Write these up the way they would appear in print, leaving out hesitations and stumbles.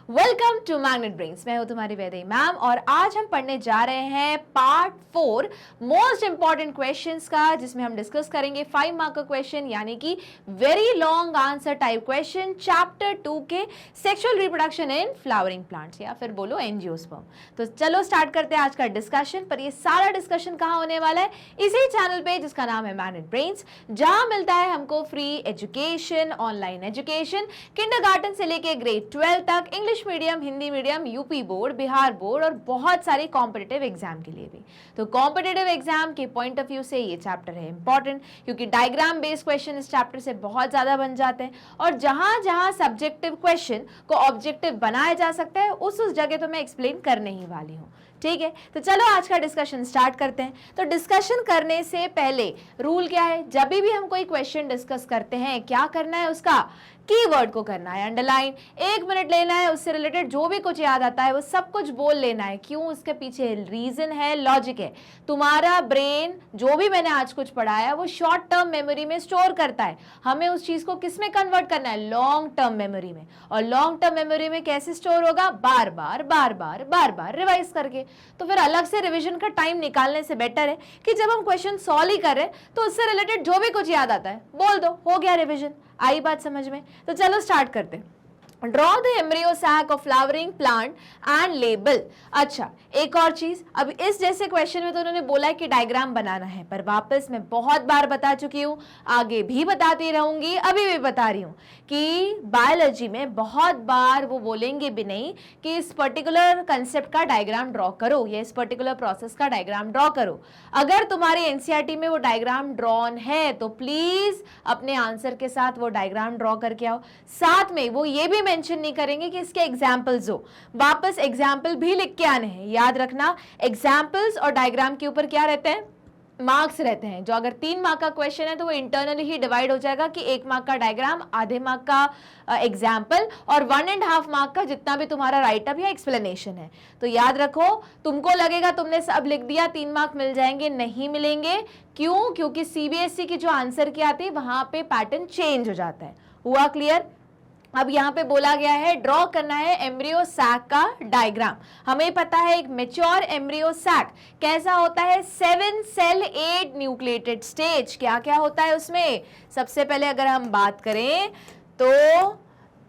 Welcome to magnet brains. मैं हूं तुम्हारी वैदेही मैम और आज हम पढ़ने जा रहे हैं पार्ट 4 मोस्ट इंपॉर्टेंट क्वेश्चंस का, जिसमें हम डिस्कस करेंगे 5 मार्क का क्वेश्चन यानी कि very long answer type question chapter 2 के sexual reproduction in flowering plants या फिर बोलो एंजियोस्पर्म। तो चलो स्टार्ट करते हैं आज का डिस्कशन। पर ये सारा डिस्कशन कहाँ होने वाला है? इसी चैनल पे जिसका नाम है मैग्नेट ब्रेन्स, जहां मिलता है हमको free education, online education, kindergarten से लेके ग्रेड 12 तक, English medium, Hindi medium, UP board, Bihar board और बहुत सारे कॉम्पिटिटिव एग्जाम के लिए भी। तो कॉम्पिटिटिव एग्जाम के पॉइंट ऑफ व्यू से ये चैप्टर है इंपॉर्टेंट, क्योंकि डायग्राम बेस्ड क्वेश्चन इस चैप्टर से बहुत ज्यादा बन जाते हैं और जहां जहां सब्जेक्टिव क्वेश्चन को ऑब्जेक्टिव बनाया जा सकता है उस जगह तो मैं एक्सप्लेन करने ही वाली हूँ। ठीक है, तो चलो आज का डिस्कशन स्टार्ट करते हैं। तो डिस्कशन करने से पहले रूल क्या है? जब भी हम कोई क्वेश्चन डिस्कस करते हैं क्या करना है? उसका कीवर्ड को करना है अंडरलाइन, 1 मिनट लेना है, उससे रिलेटेड जो भी कुछ याद आता है वो सब कुछ बोल लेना है। क्यों? उसके पीछे रीजन है, लॉजिक है। तुम्हारा ब्रेन जो भी मैंने आज कुछ पढ़ाया वो शॉर्ट टर्म मेमोरी में स्टोर करता है। हमें उस चीज को किस में कन्वर्ट करना है? लॉन्ग टर्म मेमोरी में। और लॉन्ग टर्म मेमोरी में कैसे स्टोर होगा? बार बार रिवाइज करके। तो फिर अलग से रिवीजन का टाइम निकालने से बेटर है कि जब हम क्वेश्चन सॉल्व ही कर रहे हैं तो उससे रिलेटेड जो भी कुछ याद आता है बोल दो, हो गया रिवीजन। आई बात समझ में? तो चलो स्टार्ट करते हैं। Draw the embryo sac of flowering plant and label. अच्छा, एक और चीज, अब इस जैसे क्वेश्चन में तो उन्होंने बोला है कि डायग्राम बनाना है, पर वापस मैं बहुत बार बता चुकी हूं, आगे भी बताती रहूंगी, अभी भी बता रही हूं कि बायोलॉजी में बहुत बार वो बोलेंगे भी नहीं कि इस पर्टिकुलर कंसेप्ट का डायग्राम ड्रॉ करो या इस पर्टिकुलर प्रोसेस का डायग्राम ड्रॉ करो। अगर तुम्हारे एनसीईआरटी में वो डायग्राम ड्रॉन है तो प्लीज अपने आंसर के साथ वो डायग्राम ड्रॉ करके आओ। साथ में वो ये भी मेंशन नहीं करेंगे कि इसके एग्जाम्पल्स हो, वापस एग्जाम्पल भी लिख के आने हैं। याद रखना, एग्जाम्पल्स और डायग्राम के ऊपर क्या रहते हैं? मार्क्स रहते हैं। जो अगर 3 मार्क का क्वेश्चन है तो वो इंटरनली ही डिवाइड हो जाएगा कि 1 मार्क का डायग्राम, आधे मार्क का एग्जाम्पल और 1.5 मार्क का जितना भी तुम्हारा राइटअप या एक्सप्लेनेशन है। तो याद रखो, तुमको लगेगा तुमने सब लिख दिया 3 मार्क मिल जाएंगे, नहीं मिलेंगे। क्यों? क्योंकि सीबीएसई की जो आंसर की आती है वहां पे पैटर्न चेंज हो जाता है। हुआ क्लियर? अब यहाँ पे बोला गया है ड्रॉ करना है एम्ब्रियो सैक का डायग्राम। हमें पता है एक मैच्योर एम्ब्रियो सैक कैसा होता है? 7 सेल 8 न्यूक्लिएटेड स्टेज। क्या क्या होता है उसमें? सबसे पहले अगर हम बात करें तो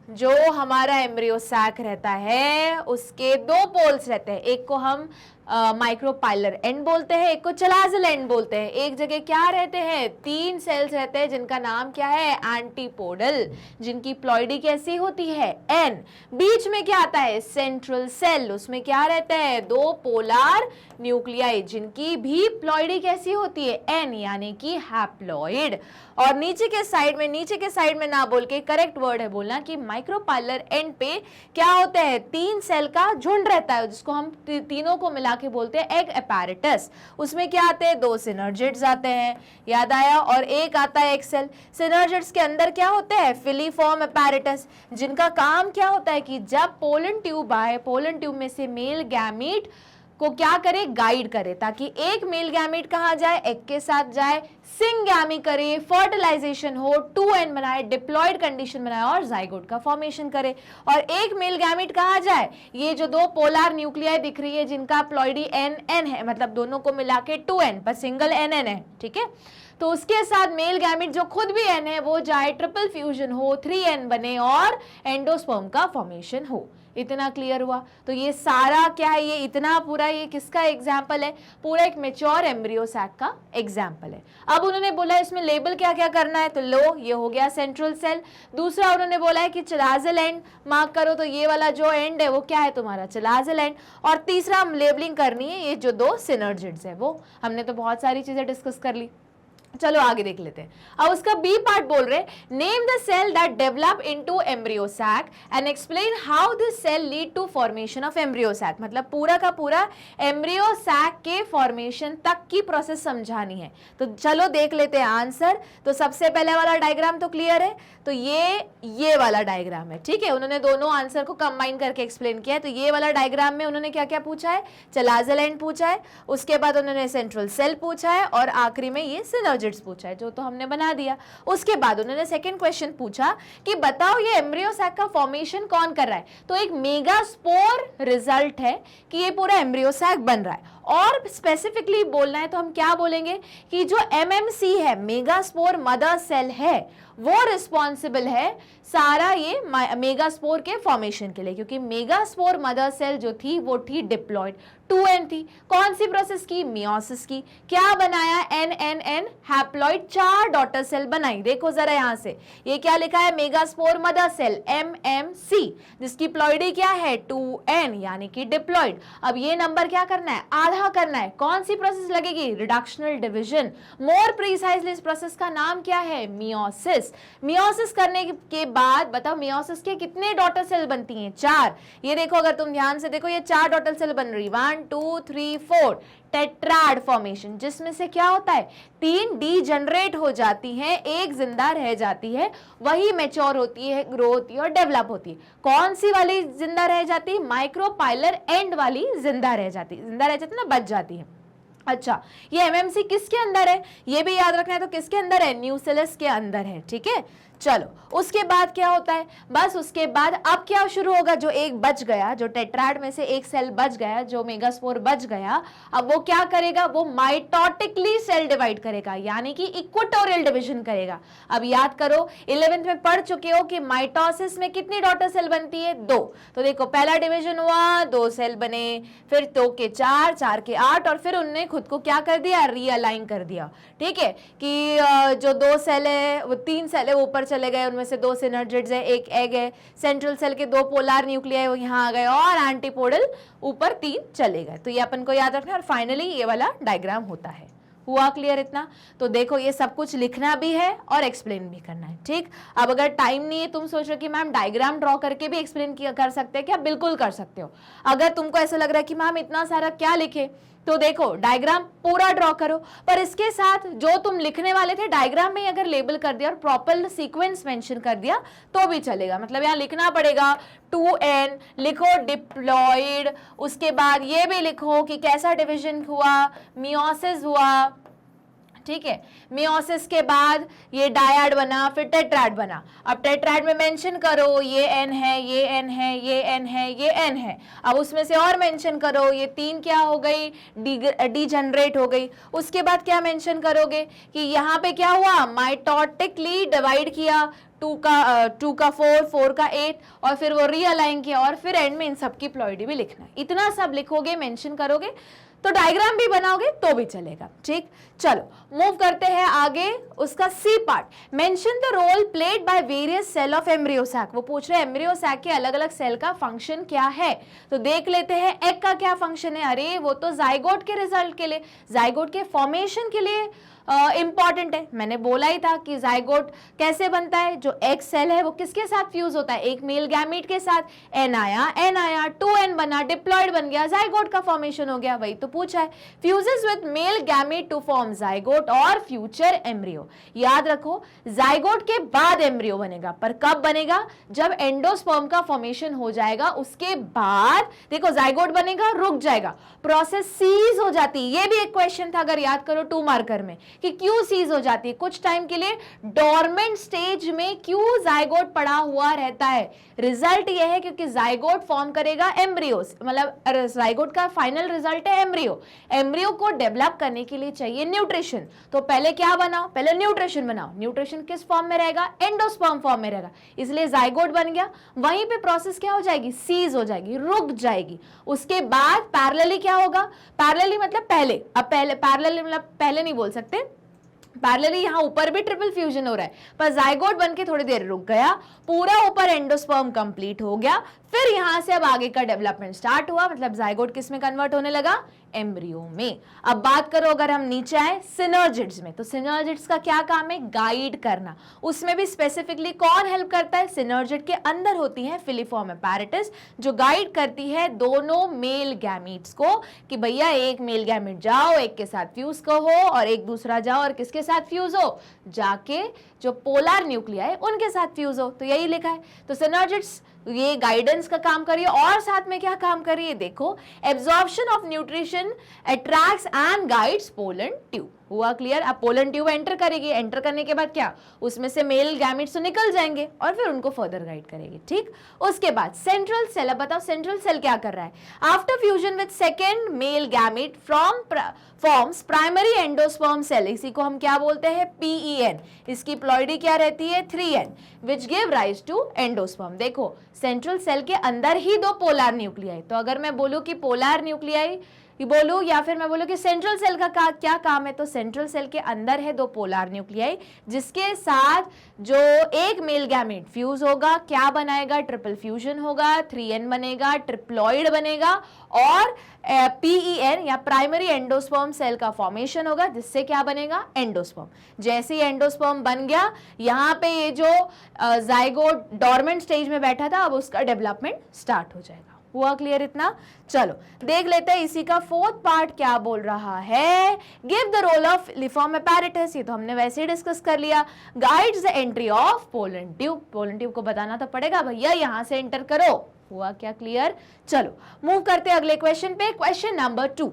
जो हमारा एम्ब्रियो सैक रहता है उसके 2 पोल्स रहते हैं। एक को हम माइक्रोपाइलर एंड बोलते हैं, एक को चलाजल एंड बोलते हैं। एक जगह क्या रहते हैं? 3 सेल्स रहते हैं जिनका नाम क्या है? एंटीपोडल, जिनकी प्लॉइडी कैसी होती है? एन। बीच में क्या आता है? सेंट्रल सेल, उसमें क्या रहता है? 2 पोलर न्यूक्लियाई जिनकी भी प्लॉइडी कैसी होती है? एन, यानी कि हैप्लॉइड। और नीचे के साइड में ना बोल के करेक्ट वर्ड है बोलना कि माइक्रोपाइलर एंड पे क्या होता है? 3 सेल का झुंड रहता है जिसको हम तीनों को मिला के बोलते हैं एग अपैरेटस। उसमें क्या आते हैं? 2 सिनर्जिड्स आते हैं, याद आया? और एक आता है एक्सेल। सिनर्जिड्स के अंदर क्या होते हैं? फिलीफॉर्म अपैरेटस, जिनका काम क्या होता है कि जब पोलन ट्यूब आए, पोलन ट्यूब में से मेल गैमीट को क्या करे? गाइड करे, ताकि एक मेल गैमीट कहाँ जाए? एग के साथ जाए, सिंगैमी करे, फर्टिलाइजेशन हो, 2n बनाए, डिप्लॉयड कंडीशन बनाए और जाइगोट का फॉर्मेशन करे। और एक मेल गैमीट कहाँ जाए? ये जो 2 पोलर न्यूक्लियाई दिख रही है जिनका प्लॉइडी n है, मतलब दोनों को मिला के 2n पर सिंगल nn है, ठीक है? तो उसके साथ मेल गैमीट जो खुद भी n है वो जाए, ट्रिपल फ्यूजन हो, 3n बने और एंडोस्पर्म का फॉर्मेशन हो। इतना क्लियर हुआ? तो ये सारा क्या है? ये इतना पूरा ये किसका एग्जाम्पल है? पूरा एक मैच्योर एम्ब्रियो सैक का एग्जाम्पल है। अब उन्होंने बोला इसमें लेबल क्या क्या करना है, तो लो ये हो गया सेंट्रल सेल। दूसरा उन्होंने बोला है कि चलाजल एंड मार्क करो, तो ये वाला जो एंड है वो क्या है? तुम्हारा चलाजल एंड। और तीसरा लेबलिंग करनी है ये जो 2 सिनर्जिड्स है वो। हमने तो बहुत सारी चीजें डिस्कस कर ली। चलो आगे देख लेते हैं। अब उसका बी पार्ट बोल रहे, name the cell that develop into embryo sac and explain how this cell lead to formation of embryo sac. मतलब पूरा का पूरा एम्ब्रियो सैक के फॉर्मेशन तक की प्रोसेस समझानी है। तो चलो देख लेते हैं आंसर। तो सबसे पहले वाला डायग्राम तो क्लियर है, तो ये वाला डायग्राम है, ठीक है? उन्होंने दोनों आंसर को कंबाइन करके एक्सप्लेन किया है। तो ये वाला डायग्राम में उन्होंने क्या क्या पूछा है? चलाजल एंड पूछा है, उसके बाद उन्होंने सेंट्रल सेल पूछा है और आखिरी में ये सिनर्जिड सिनर्जिड्स पूछा है, जो तो हमने बना दिया। उसके बाद उन्होंने सेकंड क्वेश्चन पूछा कि बताओ ये एम्ब्रियो सैक का फॉर्मेशन कौन कर रहा है। तो एक मेगास्पोर रिजल्ट है कि ये पूरा एम्ब्रियो सैक बन रहा है। और स्पेसिफिकली बोलना है तो हम क्या बोलेंगे कि जो एमएमसी है, मेगास्पोर मदर सेल है, वो रिस्पॉन्सिबल है सारा ये मेगास्पोर के फॉर्मेशन के लिए, क्योंकि मेगास्पोर मदर सेल जो थी वो थी डिप्लॉयड 2n थी। कौन सी प्रोसेस की? मियोसिस की। क्या बनाया? n हैप्लॉइड 4 डॉटर सेल बनाई। देखो जरा यहां से, ये क्या लिखा है? मेगास्पोर मदर सेल MMC, जिसकी प्लॉइडी क्या है? 2n, यानी कि डिप्लॉयड। अब ये नंबर क्या करना है? आधा करना है। कौन सी प्रोसेस लगेगी? Reductional division. मोर प्रीसाइजली इस प्रोसेस का नाम क्या है? मियोसिस। मियोसिस करने के बाद बताओ मियोसिस के कितने डॉटर सेल बनती हैं? 4। ये देखो, अगर तुम ध्यान से देखो, ये 4 डॉटर सेल बन रही, 1 2 3 4, टेट्राड फॉर्मेशन, जिसमें से क्या होता है? 3 डीजनरेट हो जाती हैं, एक जिंदा रह जाती है, वही मैच्योर होती है, ग्रो होती है और डेवलप होती है। कौन सी वाली जिंदा रह जाती? माइक्रोपाइलर एंड वाली जिंदा रह जाती है ना, बच जाती है। अच्छा, ये एमएमसी किसके अंदर है? ये भी याद रखना है। तो किसके अंदर है? न्यूक्लियस के अंदर है। ठीक है, चलो उसके बाद क्या होता है? बस उसके बाद अब क्या शुरू होगा? जो एक बच गया, जो टेट्राड में से एक सेल बच गया, जो मेगास्पोर बच गया, अब वो क्या करेगा? वो माइटोटिकली सेल डिवाइड करेगा, यानी कि इक्वेटोरियल डिवीजन करेगा। अब याद करो, 11th में पढ़ चुके हो कि माइटोसिस में कितनी डॉटर सेल बनती है? 2। तो देखो, पहला डिवीजन हुआ, 2 सेल बने, फिर 2 के 4, 4 के 8, और फिर उनने खुद को क्या कर दिया? रीअलाइन कर दिया। ठीक है, कि जो 2 सेल है, वो 3 सेल है, ऊपर चले गए, उनमें से 2 सिनर्जिड्स है, एक एग है, सेंट्रल सेल के 2 पोलर न्यूक्लियाई वो यहाँ आ गए, और एंटीपोडल ऊपर 3 चले गए। तो ये अपन को याद रखना है। और फाइनली ये वाला डायग्राम होता है। हुआ क्लियर इतना? तो देखो, ये सब कुछ लिखना भी है और एक्सप्लेन भी करना है। ठीक, अब अगर टाइम नहीं है, तुम सोच रहे हो कि मैम डायग्राम ड्रॉ करके भी एक्सप्लेन कर सकते हैं क्या? बिल्कुल कर सकते हो। अगर तुमको ऐसा लग रहा है कि मैम इतना सारा क्या लिखे, तो देखो डायग्राम पूरा ड्रॉ करो, पर इसके साथ जो तुम लिखने वाले थे डायग्राम में अगर लेबल कर दिया और प्रॉपर सीक्वेंस मेंशन कर दिया तो भी चलेगा। मतलब यहाँ लिखना पड़ेगा 2n, लिखो डिप्लॉयड, उसके बाद ये भी लिखो कि कैसा डिवीजन हुआ, मियोसिस हुआ। ठीक है, मियोसिस के बाद ये डायड बना, फिर टेट्राड बना। अब टेट्राड में मेंशन करो ये n है, ये n है, ये n है, ये n है। अब उसमें से और मेंशन करो, ये 3 क्या हो गई? डीजनरेट हो गई। उसके बाद क्या मेंशन करोगे कि यहाँ पे क्या हुआ? माइटोटिकली डिवाइड किया, 2 का 4, 4 का 8, और फिर वो रीअलाइन किया, और फिर एंड में इन सब की प्लॉइडी भी लिखना। इतना सब लिखोगे, मेंशन करोगे, तो डायग्राम भी बनाओगे तो भी चलेगा। ठीक, चलो मूव करते हैं आगे। उसका C part, mention the role played by various cell of embryo sac. वो पूछ रहे हैं एम्ब्रियो सैक के अलग अलग सेल का फंक्शन क्या है। तो देख लेते हैं एग का क्या फंक्शन है। अरे वो तो जाइगोट के रिजल्ट के लिए, जाइगोट के फॉर्मेशन के लिए इंपॉर्टेंट है। मैंने बोला ही था कि जाइगोट कैसे बनता है। जो एग सेल है वो किसके साथ फ्यूज होता है? एक मेल गैमीट के साथ। n आया 2n बना, डिप्लॉयड बन गया, जाइगोट का फॉर्मेशन हो गया। वही तो पूछा है। Fuses with male gamete to form zygote और फ्यूचर एम्ब्रियो। याद रखो, जाइगोट के बाद एम्ब्रियो बनेगा, पर कब बनेगा? जब एंडोस्पर्म का फॉर्मेशन हो जाएगा, उसके बाद देखो जाइगोट बनेगा, रुक जाएगा, प्रोसेस सीज हो जाती है। ये भी एक क्वेश्चन था, अगर याद करो 2 मार्कर में, कि क्यों सीज हो जाती है? कुछ टाइम के लिए डोरमेंट स्टेज में क्यों जाइगोट पड़ा हुआ रहता है? रिजल्ट यह है क्योंकि जाइगोट फॉर्म करेगा एम्ब्रियोस, मतलब जाइगोट का फाइनल रिजल्ट है एम्ब्रियो। एम्ब्रियो को डेवलप करने के लिए चाहिए न्यूट्रिशन। तो पहले क्या बनाओ? पहले न्यूट्रिशन बनाओ। न्यूट्रिशन किस फॉर्म में रहेगा? एंडोस्पर्म फॉर्म में रहेगा, इसलिए जाइगोट बन गया। वहीं पे प्रोसेस क्या हो जाएगी? सीज हो जाएगी, रुक जाएगी। उसके बाद पैरेलली क्या होगा? पैरेलली मतलब पहले, अब पहले पैरेलली मतलब पहले नहीं बोल सकते, पैरेलली यहाँ ऊपर भी ट्रिपल फ्यूजन हो रहा है, पर जाइगोट बनके थोड़ी देर रुक गया, पूरा ऊपर एंडोस्पर्म कंप्लीट हो गया, फिर यहां से अब आगे का डेवलपमेंट स्टार्ट हुआ। मतलब जाइगोट किस में कन्वर्ट होने लगा? एम्ब्रियो में। अब बात करो अगर हम नीचे आए सिनर्जिड्स में, तो सिनर्जिड्स का क्या काम है? गाइड करना। उसमें भी स्पेसिफिकली कौन हेल्प करता है? सिनर्जिड के अंदर होती है फिलीफॉर्म एपैरेटस, जो गाइड करती है दोनों मेल गैमीट्स को कि भैया एक मेल गैमीट जाओ, एक के साथ फ्यूज हो, और एक दूसरा जाओ और किसके साथ फ्यूज हो? जाके जो पोलर न्यूक्लियाई उनके साथ फ्यूज हो। तो यही लिखा है। तो सिनर्जिड्स ये गाइडेंस का काम करिए, और साथ में क्या काम करिए? देखो, absorption of nutrition attracts and guides pollen tube. हुआ क्लियर? अब पोलन ट्यूब एंटर करेगी, एंटर करने के बाद क्या, उसमें से मेल गैमेट्स तो निकल जाएंगे और फिर उनको फर्दर गाइड करेगी, ठीक। उसके बाद सेंट्रल सेल, अब बताओ सेंट्रल सेल क्या कर रहा है, after fusion with second male gamete forms primary endosperm cell, इसी को हम क्या बोलते हैं, PEN, इसकी प्लॉइडी क्या रहती है, 3N, which give rise to endosperm. देखो सेंट्रल सेल के अंदर ही दो पोलर न्यूक्लियाई, तो अगर मैं बोलूं कि पोलर न्यूक्लियाई बोलूं या फिर मैं बोलूं कि सेंट्रल सेल का क्या काम है, तो सेंट्रल सेल के अंदर है दो पोलर न्यूक्लियाई जिसके साथ जो एक मेल गैमेट फ्यूज होगा, क्या बनाएगा, ट्रिपल फ्यूजन होगा, 3N बनेगा, ट्रिप्लॉइड बनेगा और PEN या प्राइमरी एंडोस्पर्म सेल का फॉर्मेशन होगा जिससे क्या बनेगा, एंडोस्पर्म। जैसे ही एंडोस्पर्म बन गया, यहाँ पे ये जो जाइगोट डोरमेंट स्टेज में बैठा था, अब उसका डेवलपमेंट स्टार्ट हो जाएगा। हुआ क्लियर इतना? चलो देख लेते हैं इसी का फोर्थ पार्ट क्या बोल रहा है, give the role of filiform apparatus, ये तो हमने वैसे ही डिस्कस कर लिया, guides the entry of pollen tube, pollen tube को बताना तो पड़ेगा भैया यहां से एंटर करो। हुआ क्या क्लियर? चलो मूव करते हैं अगले क्वेश्चन पे, question number 2,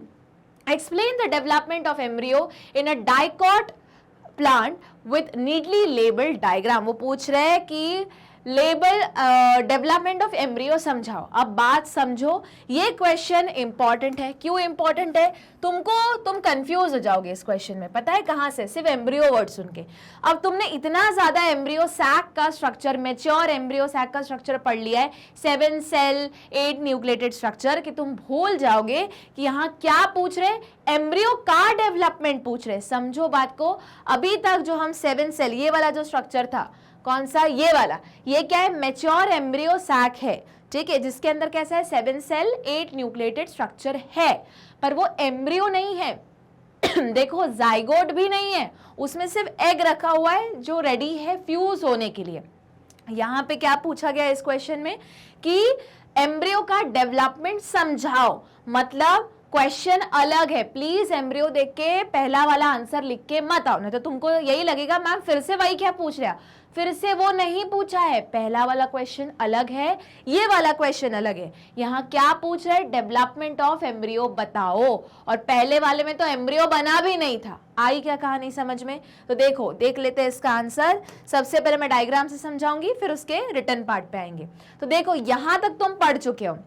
explain the development of embryo in a dicot plant with needy labelled diagram. वो पूछ रहे हैं कि लेबल डेवलपमेंट ऑफ एम्ब्रियो समझाओ। अब बात समझो, ये क्वेश्चन इंपॉर्टेंट है। क्यों इंपॉर्टेंट है? तुम कंफ्यूज हो जाओगे इस क्वेश्चन में, पता है कहां से, सिर्फ एम्ब्रियो वर्ड सुन के। अब तुमने इतना ज्यादा एम्ब्रियो सैक का स्ट्रक्चर, मैच्योर एम्ब्रियो सैक का स्ट्रक्चर पढ़ लिया है, 7 सेल 8 न्यूक्लिएटेड स्ट्रक्चर, कि तुम भूल जाओगे कि यहाँ क्या पूछ रहे, एम्ब्रियो का डेवलपमेंट पूछ रहे। समझो बात को, अभी तक जो हम 7 सेल, ये वाला जो स्ट्रक्चर था, कौन सा, ये वाला, ये क्या है, मैच्योर एम्ब्रियो सैक है, ठीक है, जिसके अंदर कैसा है, 7 सेल 8 न्यूक्लिएटेड स्ट्रक्चर है, पर वो एम्ब्रियो नहीं है। देखो जाइगोट भी नहीं है, उसमें सिर्फ एग रखा हुआ है जो रेडी है फ्यूज होने के लिए। यहां पे क्या पूछा गया इस क्वेश्चन में कि एम्ब्रियो का डेवलपमेंट समझाओ, मतलब क्वेश्चन अलग है। प्लीज एम्ब्रियो देख के पहला वाला आंसर लिख के मत आओ, नहीं तो तुमको यही लगेगा मैम फिर से वही क्या पूछ रहा, फिर से वो नहीं पूछा है। पहला वाला क्वेश्चन अलग है, ये वाला क्वेश्चन अलग है। यहाँ क्या पूछ रहे, डेवलपमेंट ऑफ एम्ब्रियो बताओ, और पहले वाले में तो एम्ब्रियो बना भी नहीं था। आई क्या कहानी समझ में? तो देखो देख लेते हैं इसका आंसर। सबसे पहले मैं डायग्राम से समझाऊंगी, फिर उसके रिटर्न पार्ट पे आएंगे। तो देखो यहां तक तुम पढ़ चुके हो,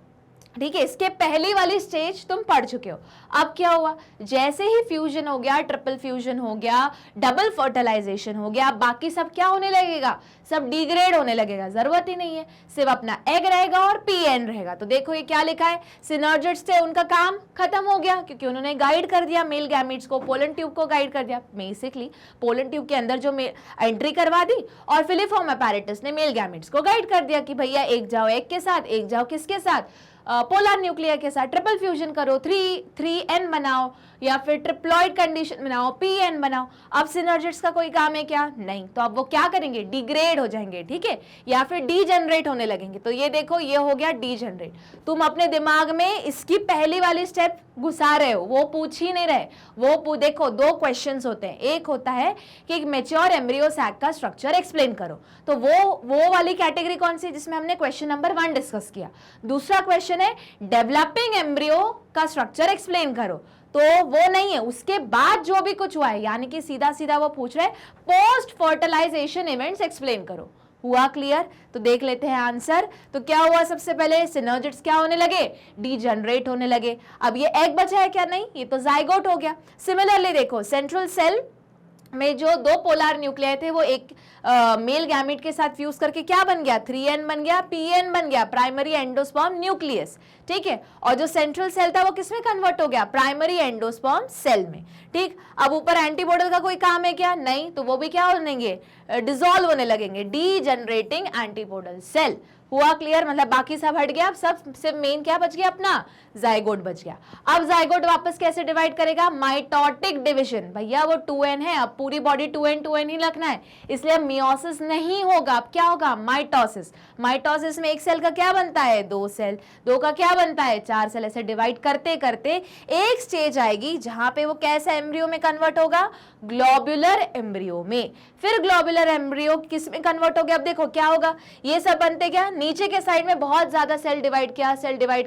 ठीक है, इसके पहली वाली स्टेज तुम पढ़ चुके हो। अब क्या हुआ, जैसे ही फ्यूजन हो गया, ट्रिपल फ्यूजन हो गया, डबल फर्टिलाइजेशन हो गया, बाकी सब क्या होने लगेगा, सब डिग्रेड होने लगेगा, जरूरत ही नहीं है, सिर्फ अपना एग रहेगा और PN रहेगा। तो देखो ये क्या लिखा है, सिनर्जिड्स थे, उनका काम खत्म हो गया क्योंकि उन्होंने गाइड कर दिया मेल गैमेट्स को, पोलन ट्यूब को गाइड कर दिया। बेसिकली पोलन ट्यूब के अंदर जो एंट्री करवा दी, और फिलिफॉर्म अपैरेटस ने मेल गैमेट्स को गाइड कर दिया कि भैया एक जाओ एग के साथ, एक जाओ किसके साथ, पोलर न्यूक्लियर के साथ, ट्रिपल फ्यूजन करो, 3N बनाओ, या फिर ट्रिप्लॉइड कंडीशन बनाओ, PN बनाओ। अब सिनर्जिड्स का कोई काम है क्या? नहीं। तो अब वो क्या करेंगे, डिग्रेड हो जाएंगे, ठीक है, या फिर डीजनरेट होने लगेंगे। तो ये देखो ये हो गया डीजनरेट। तुम अपने दिमाग में इसकी पहली वाली स्टेप घुसा रहे हो, वो पूछ ही नहीं रहे। वो देखो दो क्वेश्चंस होते हैं, एक होता है कि एक मैच्योर एम्ब्रियो सैक का स्ट्रक्चर एक्सप्लेन करो, तो वो वाली कैटेगरी कौन सी, जिसमें हमने क्वेश्चन नंबर 1 डिस्कस किया। दूसरा क्वेश्चन है डेवलपिंग एम्ब्रियो का स्ट्रक्चर एक्सप्लेन करो, तो वो नहीं है, उसके बाद जो भी कुछ हुआ है, यानी कि सीधा सीधा वो पूछ रहे पोस्ट फर्टिलाइजेशन इवेंट्स एक्सप्लेन करो। हुआ क्लियर? तो देख लेते हैं आंसर। तो क्या हुआ, सबसे पहले सिनर्जिड्स क्या होने लगे, डीजनरेट होने लगे। अब ये एग बचा है क्या? नहीं, ये तो जाइगोट हो गया। सिमिलरली देखो सेंट्रल सेल में जो दो पोलर न्यूक्लियाई थे, वो एक मेल गैमेट के साथ फ्यूज करके क्या बन गया, 3N बन गया, PN बन गया, प्राइमरी एंडोस्पर्म न्यूक्लियस, ठीक है। और जो सेंट्रल सेल था वो किसमें कन्वर्ट हो गया, प्राइमरी एंडोस्पर्म सेल में, ठीक। अब ऊपर एंटीबॉडल का कोई काम है क्या? नहीं, तो वो भी क्या होनेंगे, डिसॉल्व होने लगेंगे, डीजनरेटिंग एंटीबॉडल सेल। हुआ क्लियर? मतलब बाकी सब हट गया, अब सब सिर्फ मेन क्या बच गया, अपना जाइगोट बच गया। अब जाइगोट वापस कैसे डिवाइड करेगा, माइटोटिक डिवीजन। भैया वो 2N है, अब पूरी बॉडी 2N ही रखना है, इसलिए मियोसिस नहीं होगा, अब क्या होगा, माइटोसिस। माइटोसिस में एक सेल का क्या बनता है, 2 सेल, 2 का क्या बनता है, 4 सेल। ऐसे डिवाइड करते करते एक स्टेज आएगी जहां पे वो कैसा एम्ब्रियो में कन्वर्ट होगा, ग्लोबुलर एम्ब्रियो में। फिर ग्लोबुलर एम्ब्रियो किस में कन्वर्ट हो गया, अब देखो क्या होगा, ये सब बनते क्या, नीचे के साइड में बहुत ज्यादा सेल डिवाइड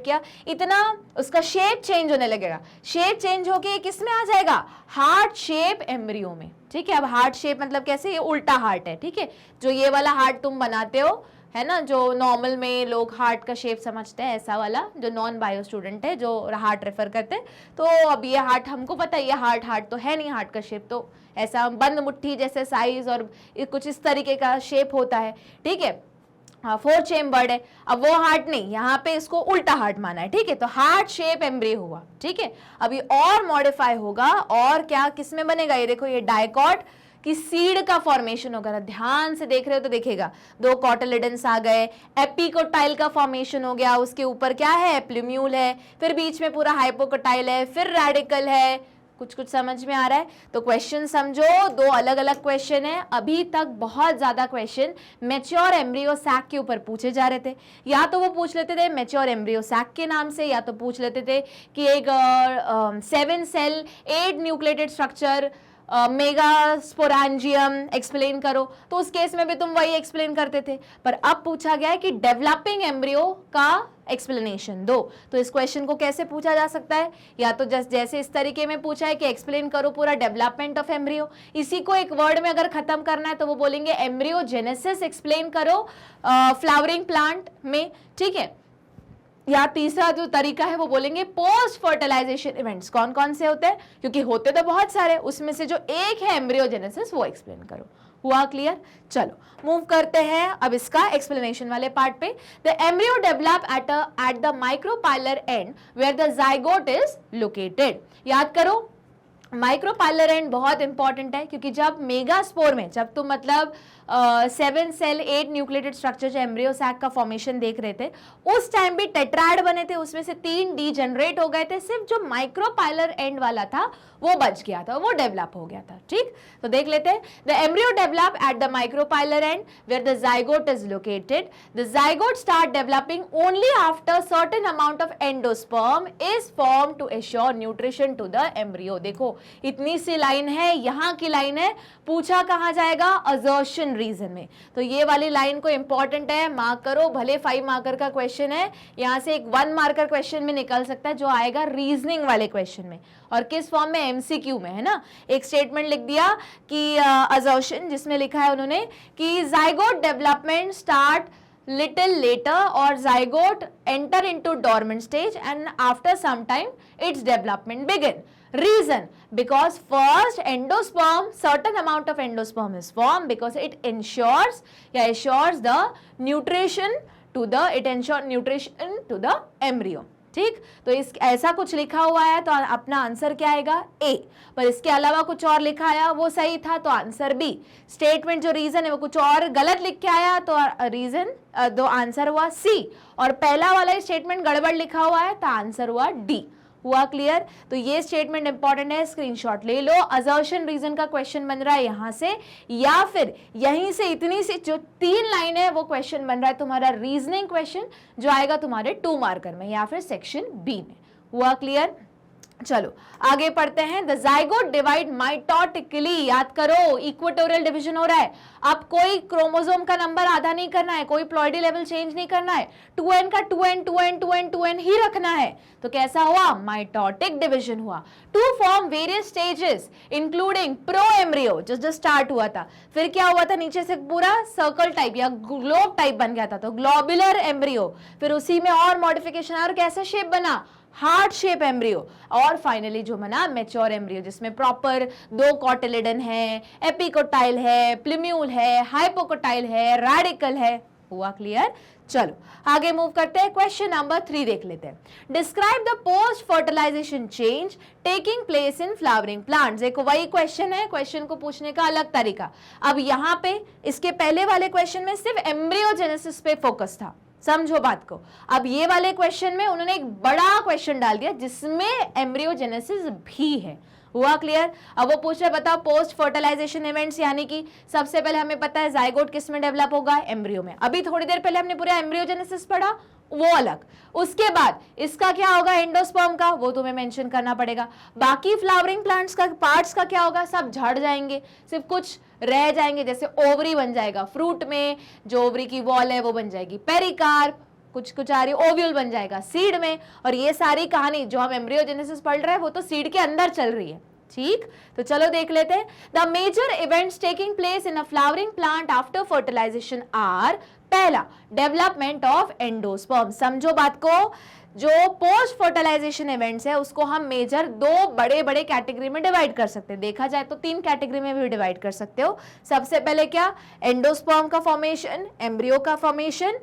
किया, इतना उसका शेप चेंज होने लगेगा। शेप चेंज होके किस में आ जाएगा? हार्ट शेप एम्ब्रियो में। ठीक है, अब हार्ट शेप मतलब कैसे? ये उल्टा हार्ट है। ठीक है, जो ये वाला हार्ट तुम बनाते हो है ना, जो नॉर्मल में लोग हार्ट का शेप समझते हैं, ऐसा वाला, जो नॉन बायो स्टूडेंट है जो हार्ट रेफर करते हैं, तो अब ये हार्ट हमको पता है, ये हार्ट तो है नहीं, हार्ट का शेप तो ऐसा बंद मुट्ठी जैसे साइज और कुछ इस तरीके का शेप होता है। ठीक है, हाँ, 4 चेम्बर्ड है। अब वो हार्ट नहीं, यहाँ पे इसको उल्टा हार्ट माना है। ठीक है, तो हार्ट शेप एम्ब्रियो हुआ। ठीक है, अभी और मॉडिफाई होगा, और क्या किस में बनेगा? ये देखो, ये डायकॉट कि सीड का फॉर्मेशन होगा। ध्यान से देख रहे हो तो देखेगा, 2 कॉटिलिडन्स आ गए, एपिकोटाइल का फॉर्मेशन हो गया, उसके ऊपर क्या है? प्लूम्यूल है, फिर बीच में पूरा हाइपोकोटाइल है, फिर रेडिकल है। कुछ समझ में आ रहा है? तो क्वेश्चन समझो, 2 अलग अलग क्वेश्चन है। अभी तक बहुत ज्यादा क्वेश्चन मैच्योर एम्ब्रियो सैक के ऊपर पूछे जा रहे थे। या तो वो पूछ लेते थे मैच्योर एम्ब्रियो सैक के नाम से, या तो पूछ लेते थे कि एक 7 cell 8 nucleated structure megasporangium explain करो, तो उस केस में भी तुम वही एक्सप्लेन करते थे। पर अब पूछा गया है कि डेवलपिंग एम्ब्रियो का एक्सप्लेनेशन दो। तो इस क्वेश्चन को कैसे पूछा जा सकता है? या तो जैसे इस तरीके में पूछा है कि एक्सप्लेन करो पूरा डेवलपमेंट ऑफ एम्ब्रियो, इसी को एक वर्ड में अगर खत्म करना है तो वो बोलेंगे एम्ब्रियोजेनेसिस एक्सप्लेन करो फ्लावरिंग प्लांट में। ठीक है, या तीसरा जो तरीका है वो बोलेंगे पोस्ट फर्टिलाइजेशन इवेंट्स कौन कौन से होते हैं, क्योंकि होते तो बहुत सारे, उसमें से जो एक है एम्ब्रियोजेनेसिस वो एक्सप्लेन करो। हुआ क्लियर? चलो मूव करते हैं अब इसका एक्सप्लेनेशन वाले पार्ट पे। The embryo develop at the micropylar end where the zygote is located. याद करो, माइक्रोपाइलर एंड बहुत इंपॉर्टेंट है, क्योंकि जब मेगास्पोर में, जब तुम मतलब 7 सेल 8 न्यूक्लिएटेड स्ट्रक्चर जो एम्ब्रियो सैक का फॉर्मेशन देख रहे थे, उस टाइम भी टेट्राड बने थे, उसमें से 3 डीजनरेट हो गए थे, सिर्फ जो माइक्रोपाइलर एंड वाला था वो बच गया था, वो डेवलप हो गया था। ठीक, तो देख लेते हैं। The embryo develop at the micropylar end where the zygote is located. The zygote start developing only after certain amount of endosperm is form to assure nutrition to the embryo. देखो इतनी सी लाइन है, यहाँ की line है, पूछा कहाँ जाएगा? Assertion reason में। तो ये वाली लाइन को इंपॉर्टेंट है, मार्क करो, भले 5 मार्कर का क्वेश्चन है, यहां से एक 1 मार्कर क्वेश्चन में निकल सकता है जो आएगा रीजनिंग वाले क्वेश्चन में, और किस फॉर्म में? एमसीक्यू में, है ना। एक स्टेटमेंट लिख दिया कि असर्शन, जिसमें लिखा है उन्होंने कि zygote development start little later or zygote enter into dormant stage and after some time its development begin. Reason, because first endosperm, certain amount of endosperm is formed because it ensures the nutrition to the, it ensures nutrition to the embryo. ठीक, तो इस ऐसा कुछ लिखा हुआ है तो अपना आंसर क्या आएगा? ए। पर इसके अलावा कुछ और लिखा आया वो सही था तो आंसर बी। स्टेटमेंट जो रीजन है वो कुछ और गलत लिख के आया तो रीजन दो आंसर हुआ सी, और पहला वाला स्टेटमेंट गड़बड़ लिखा हुआ है तो आंसर हुआ डी। हुआ क्लियर? तो ये स्टेटमेंट इंपॉर्टेंट है, स्क्रीनशॉट ले लो। असर्शन रीजन का क्वेश्चन बन रहा है यहां से, या फिर यहीं से इतनी सी जो 3 लाइन है वो क्वेश्चन बन रहा है तुम्हारा रीजनिंग क्वेश्चन, जो आएगा तुम्हारे 2 मार्कर में या फिर सेक्शन बी में। हुआ क्लियर? चलो आगे पढ़ते हैं। द जाइगोट डिवाइड माइटोटिकली, याद करो इक्वेटोरियल डिवीजन हो रहा है। अब कोई क्रोमोसोम का नंबर आधा नहीं करना है, कोई प्लॉइडी लेवल चेंज नहीं करना है, 2n का 2n 2n 2n 2n ही रखना है। तो कैसा हुआ? माइटोटिक डिवीजन हुआ। To form various stages including pro embryo, जो स्टार्ट हुआ था, फिर क्या हुआ था? नीचे से पूरा सर्कल टाइप या ग्लोब टाइप बन गया था, तो ग्लोबुलर एम्ब्रियो, फिर उसी में और मॉडिफिकेशन और कैसा शेप बना? हार्ट शेप एम्ब्रियो, और फाइनली जो बना मैच्योर एम्ब्रियो, जिसमें प्रॉपर 2 कॉटिलिडन है, एपिकोटाइल है, प्लूम्यूल है, हाइपोकोटाइल है, रेडिकल है। हुआ क्लियर? चलो आगे मूव करते हैं। क्वेश्चन नंबर 3 देख लेते हैं। Describe the post fertilisation change taking place in flowering plants. देखो वही क्वेश्चन है, क्वेश्चन को पूछने का अलग तरीका। अब यहाँ पे इसके पहले वाले क्वेश्चन में सिर्फ एम्ब्रियोजेनेसिस पे फोकस था, समझो बात को। अब ये वाले क्वेश्चन में उन्होंने एक बड़ा क्वेश्चन डाल दिया जिसमें एम्ब्रियोजेनेसिस भी है। हुआ क्लियर? अब वो पूछ रहे बताओ पोस्ट फर्टिलाइजेशन इवेंट्स, यानी कि सबसे पहले हमें पता है जाइगोट किस में डेवलप होगा, एम्ब्रियो में। अभी थोड़ी देर पहले हमने पूरा एम्ब्रियोजेनेसिस पढ़ा, वो अलग। उसके बाद इसका क्या होगा, एंडोस्पर्म का, वो तुम्हें मेंशन करना पड़ेगा। बाकी फ्लावरिंग प्लांट्स का पार्ट्स का क्या होगा, सब झड़ जाएंगे, सिर्फ कुछ रह जाएंगे, जैसे ओवरी बन जाएगा फ्रूट में, जो ओवरी की वॉल है वो बन जाएगी पेरिकार्प, कुछ कुछ आ रही ओव्यूल बन जाएगा सीड में। और ये सारी कहानी जो हम एम्ब्रियोजेनेसिस पढ़ रहे हैं वो तो सीड के अंदर चल रही है, ठीक? तो चलो देख लेते हैं। The major events taking place in a flowering plant after fertilisation are, पहला डेवलपमेंट ऑफ एंडोस्पर्म। समझो बात को, जो पोस्ट फर्टिलाइजेशन इवेंट्स है उसको हम मेजर दो बड़े बड़े कैटेगरी में डिवाइड कर सकते हैं। देखा जाए तो 3 कैटेगरी में भी डिवाइड कर सकते हो। सबसे पहले क्या, एंडोस्पर्म का फॉर्मेशन, एम्ब्रियो का फॉर्मेशन,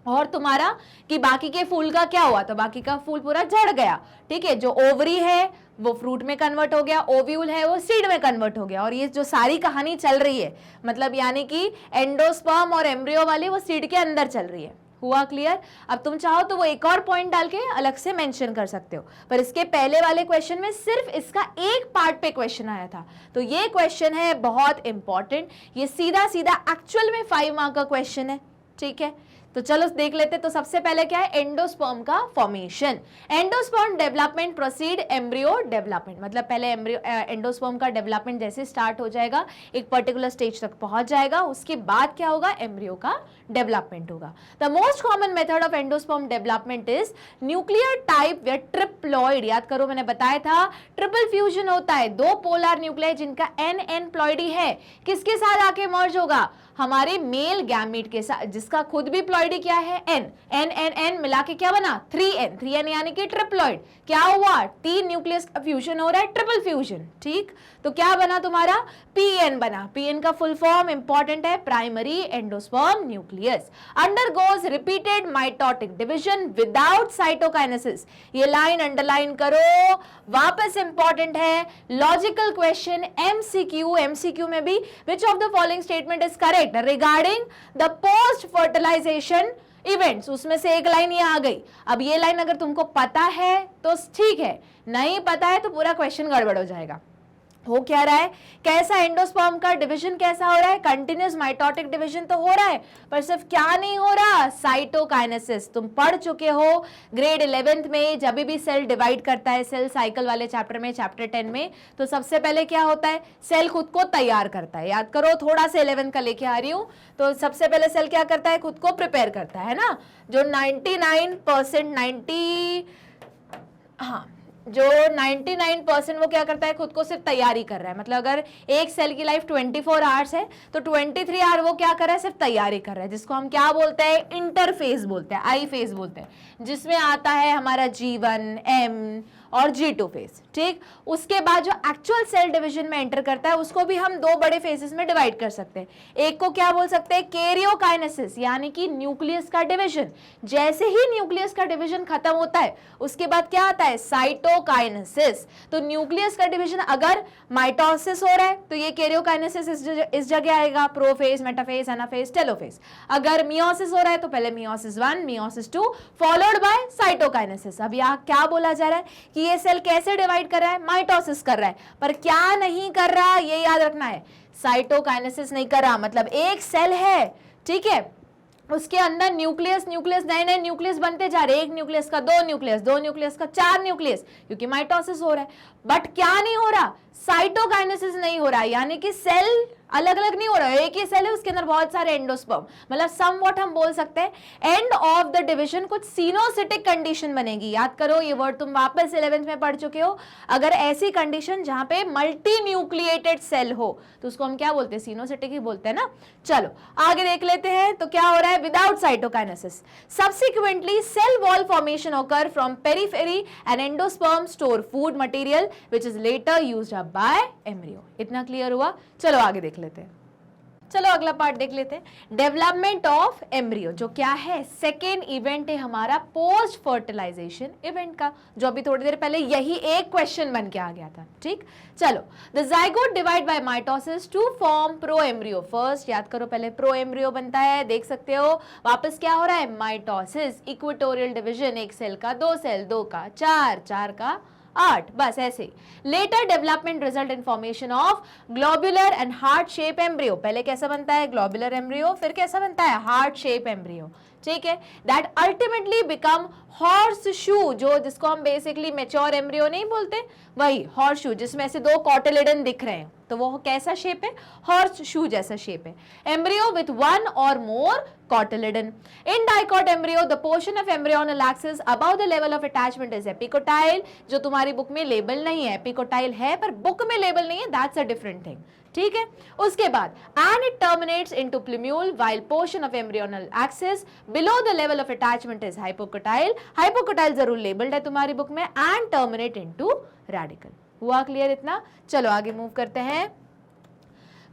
और तुम्हारा कि बाकी के फूल का क्या हुआ, तो बाकी का फूल पूरा झड़ गया, ठीक है। जो ओवरी है वो फ्रूट में कन्वर्ट हो गया, ओव्यूल है वो सीड में कन्वर्ट हो गया। और ये जो सारी कहानी चल रही है, मतलब यानी कि एंडोस्पर्म और एम्ब्रियो वाली वो सीड के अंदर चल रही है। हुआ क्लियर? अब तुम चाहो तो वो एक और पॉइंट डाल के अलग से मेंशन कर सकते हो, पर इसके पहले वाले क्वेश्चन में सिर्फ इसका एक पार्ट पे क्वेश्चन आया था, तो ये क्वेश्चन है बहुत इंपॉर्टेंट। ये सीधा सीधा एक्चुअल में 5 मार्क का क्वेश्चन है, ठीक है। तो चलो देख लेते। तो सबसे पहले क्या है, एंडोस्पर्म का formation. Endosperm development proceed embryo development, मतलब पहले एंडोस्पर्म का डेवलपमेंट जैसे स्टार्ट हो जाएगा, एक पर्टिकुलर स्टेज तक पहुंच जाएगा, उसके बाद क्या होगा, एम्ब्रियो का डेवलपमेंट होगा। The most common method of endosperm development is nuclear type या ट्रिप्लॉइड। याद करो मैंने बताया था ट्रिपल फ्यूजन होता है, 2 पोलर न्यूक्लियाई जिनका n प्लॉइडी है, किसके साथ आके मर्ज होगा, हमारे मेल गैमीट के साथ, जिसका खुद भी प्लॉइडी क्या है, n मिला के क्या बना, 3n यानी कि ट्रिप्लॉइड। क्या हुआ, 3 न्यूक्लियस का फ्यूजन हो रहा है, ट्रिपल फ्यूजन, ठीक। तो क्या बना तुम्हारा, pn बना। pn का फुल फॉर्म इंपॉर्टेंट है, primary endosperm nucleus undergoes repeated mitotic division without cytokinesis. ये लाइन अंडरलाइन करो, वापस इंपॉर्टेंट है, लॉजिकल क्वेश्चन, एमसीक्यू में भी which of the following statement is correct regarding the post fertilisation events, उसमें से एक लाइन ये आ गई। अब ये लाइन अगर तुमको पता है तो ठीक है, नहीं पता है तो पूरा क्वेश्चन गड़बड़ हो जाएगा। हो क्या रहा है, कैसा एंडोस्पर्म का डिवीजन कैसा हो रहा है, कंटिन्यूस माइटोटिक डिवीजन तो हो रहा है, पर सिर्फ क्या नहीं हो रहा, साइटोकाइनेसिस। तुम पढ़ चुके हो ग्रेड 11th में, जब भी सेल डिवाइड करता है, सेल साइकिल वाले चैप्टर में, चैप्टर 10 में, तो सबसे पहले क्या होता है, सेल खुद को तैयार करता है। याद करो, थोड़ा सा 11 का लेके आ रही हूं, तो सबसे पहले सेल क्या करता है, खुद को प्रिपेयर करता है ना। जो 99% वो क्या करता है, खुद को सिर्फ तैयारी कर रहा है। मतलब अगर एक सेल की लाइफ 24 आवर्स है तो 23 आवर वो क्या कर रहा है, सिर्फ तैयारी कर रहा है, जिसको हम क्या बोलते हैं, इंटरफेज बोलते हैं, आई फेज बोलते हैं, जिसमें आता है हमारा G1, M और G2 फेज, ठीक। उसके बाद जो एक्चुअल सेल डिवीजन में एंटर करता है उसको भी हम 2 बड़े फेजेस में डिवाइड कर सकते हैं। एक को क्या बोल सकते हैं, कैरियोकाइनेसिस, यानी कि न्यूक्लियस का डिवीजन। जैसे ही न्यूक्लियस का डिवीजन खत्म होता है उसके बाद क्या आता है, साइटोकाइनेसिस। तो न्यूक्लियस का डिवीजन अगर माइटोसिस हो रहा है तो ये कैरियोकाइनेसिस इस जगह आएगा, प्रोफेज, मेटाफेज, एनाफेज, टेलोफेज। अगर मियोसिस हो रहा है तो पहले meiosis 1, meiosis 2 followed by cytokinesis. अब यहाँ क्या बोला जा रहा है कि ये सेल कैसे डिवाइड कर रहा है, माइटोसिस कर रहा है, पर क्या नहीं कर रहा, ये याद रखना है, साइटोकाइनेसिस नहीं कर रहा। मतलब एक सेल है, ठीक है, उसके अंदर न्यूक्लियस नए न्यूक्लियस बनते जा रहे, एक न्यूक्लियस का 2 न्यूक्लियस, 2 न्यूक्लियस का 4 न्यूक्लियस, क्योंकि माइटोसिस हो रहा है। बट क्या नहीं हो रहा, साइटोकाइनेसिस नहीं हो रहा, यानी कि सेल अलग अलग नहीं हो रहा है, एक ही सेल है, उसके अंदर बहुत सारे एंडोस्पर्म। मतलब समवॉट हम बोल सकते हैं एंड ऑफ द डिवीजन कुछ सिनोसिटिक कंडीशन बनेगी। याद करो ये वर्ड तुम वापस 11th में पढ़ चुके हो। अगर ऐसी कंडीशन जहां पे मल्टी न्यूक्लिएटेड सेल हो तो उसको हम क्या बोलते हैं, सिनोसिटिक ही बोलते हैं ना। चलो आगे देख लेते हैं। तो क्या हो रहा है, without cytokinesis subsequently cell wall formation occur from periphery and endosperm store food material which is later used up by embryo. इतना क्लियर हुआ? चलो आगे देख लेते हैं। चलो अगला पार्ट देख लेते हैं, डेवलपमेंट ऑफ एम्ब्रियो, जो क्या है, सेकेंड इवेंट है हमारा पोस्ट फर्टिलाइजेशन इवेंट का, जो अभी थोड़ी देर पहले यही एक क्वेश्चन बन के आ गया था, ठीक। चलो, the zygote divide by mitosis to form pro embryo first. याद करो पहले प्रो एम्ब्रियो बनता है, देख सकते हो वापस क्या हो रहा है, माइटोसिस, इक्वेटोरियल डिवीजन, एक सेल का 2 सेल, 2 का 4, 4 का 8, बस ऐसे। Later development result in formation of globular and heart shape embryo. पहले कैसा बनता है? ग्लोबुलर एम्ब्रियो, फिर कैसा बनता है? हार्ट शेप एम्ब्रियो, ठीक है। That ultimately become horse shoe, जो जिसको हम बेसिकली मैच्योर एम्ब्रियो नहीं बोलते, वही हॉर्स शू, जिसमें ऐसे 2 कॉटिलेडन दिख रहे हैं, तो वो कैसा शेप है? हॉर्स शू जैसा शेप है। एम्ब्रियो विथ 1 और मोर cotyledon. In dicot embryo, the portion of embryonal axis above the level of attachment is epicotyle, जो तुम्हारी बुक में लेबल नहीं है, epicotyle है पर बुक में लेबल नहीं है, that's a different thing, ठीक है। उसके बाद and it terminates into plumule while portion of embryonal axis below the level of attachment is hypocotyle. hypocotyle जरूर लेबल्ड है तुम्हारी बुक में, and terminate into radical। हुआ क्लियर इतना? चलो आगे मूव करते हैं।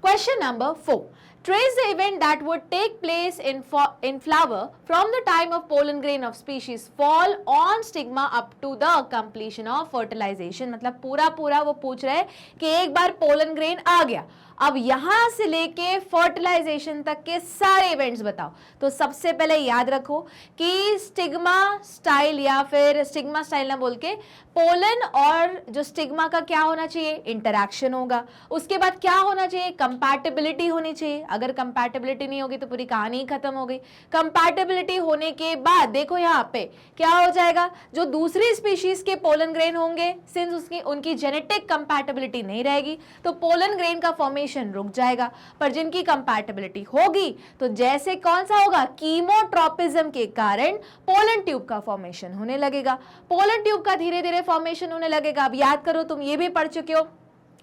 Question number 4. Trace the event that would take place in flower from the time of pollen grain of species fall on stigma up to the completion of fertilization। मतलब पूरा वो पूछ रहे हैं कि एक बार पोलन ग्रेन आ गया, अब यहां से लेके फर्टिलाइजेशन तक के सारे इवेंट्स बताओ। तो सबसे पहले याद रखो कि स्टिग्मा स्टाइल, या फिर स्टिग्मा स्टाइल ना बोल के पोलन और जो स्टिग्मा का क्या होना चाहिए? इंटरैक्शन होगा। उसके बाद क्या होना चाहिए? कंपैटिबिलिटी होनी चाहिए। अगर कंपैटिबिलिटी नहीं होगी तो पूरी कहानी ही खत्म हो गई। कंपैटिबिलिटी होने के बाद देखो यहाँ पे क्या हो जाएगा, जो दूसरी स्पीशीज के पोलन ग्रेन होंगे, सिंस उसकी उनकी जेनेटिक कंपैटिबिलिटी नहीं रहेगी तो पोलन ग्रेन का फॉर्मेशन रुक जाएगा। पर जिनकी कंपैटिबिलिटी होगी तो जैसे कौन सा होगा? कीमोट्रोपिज्म के कारण पोलन ट्यूब का फॉर्मेशन होने लगेगा। पोलन ट्यूब का धीरे धीरे फॉर्मेशन होने लगेगा। अब याद करो, तुम ये भी पढ़ चुके हो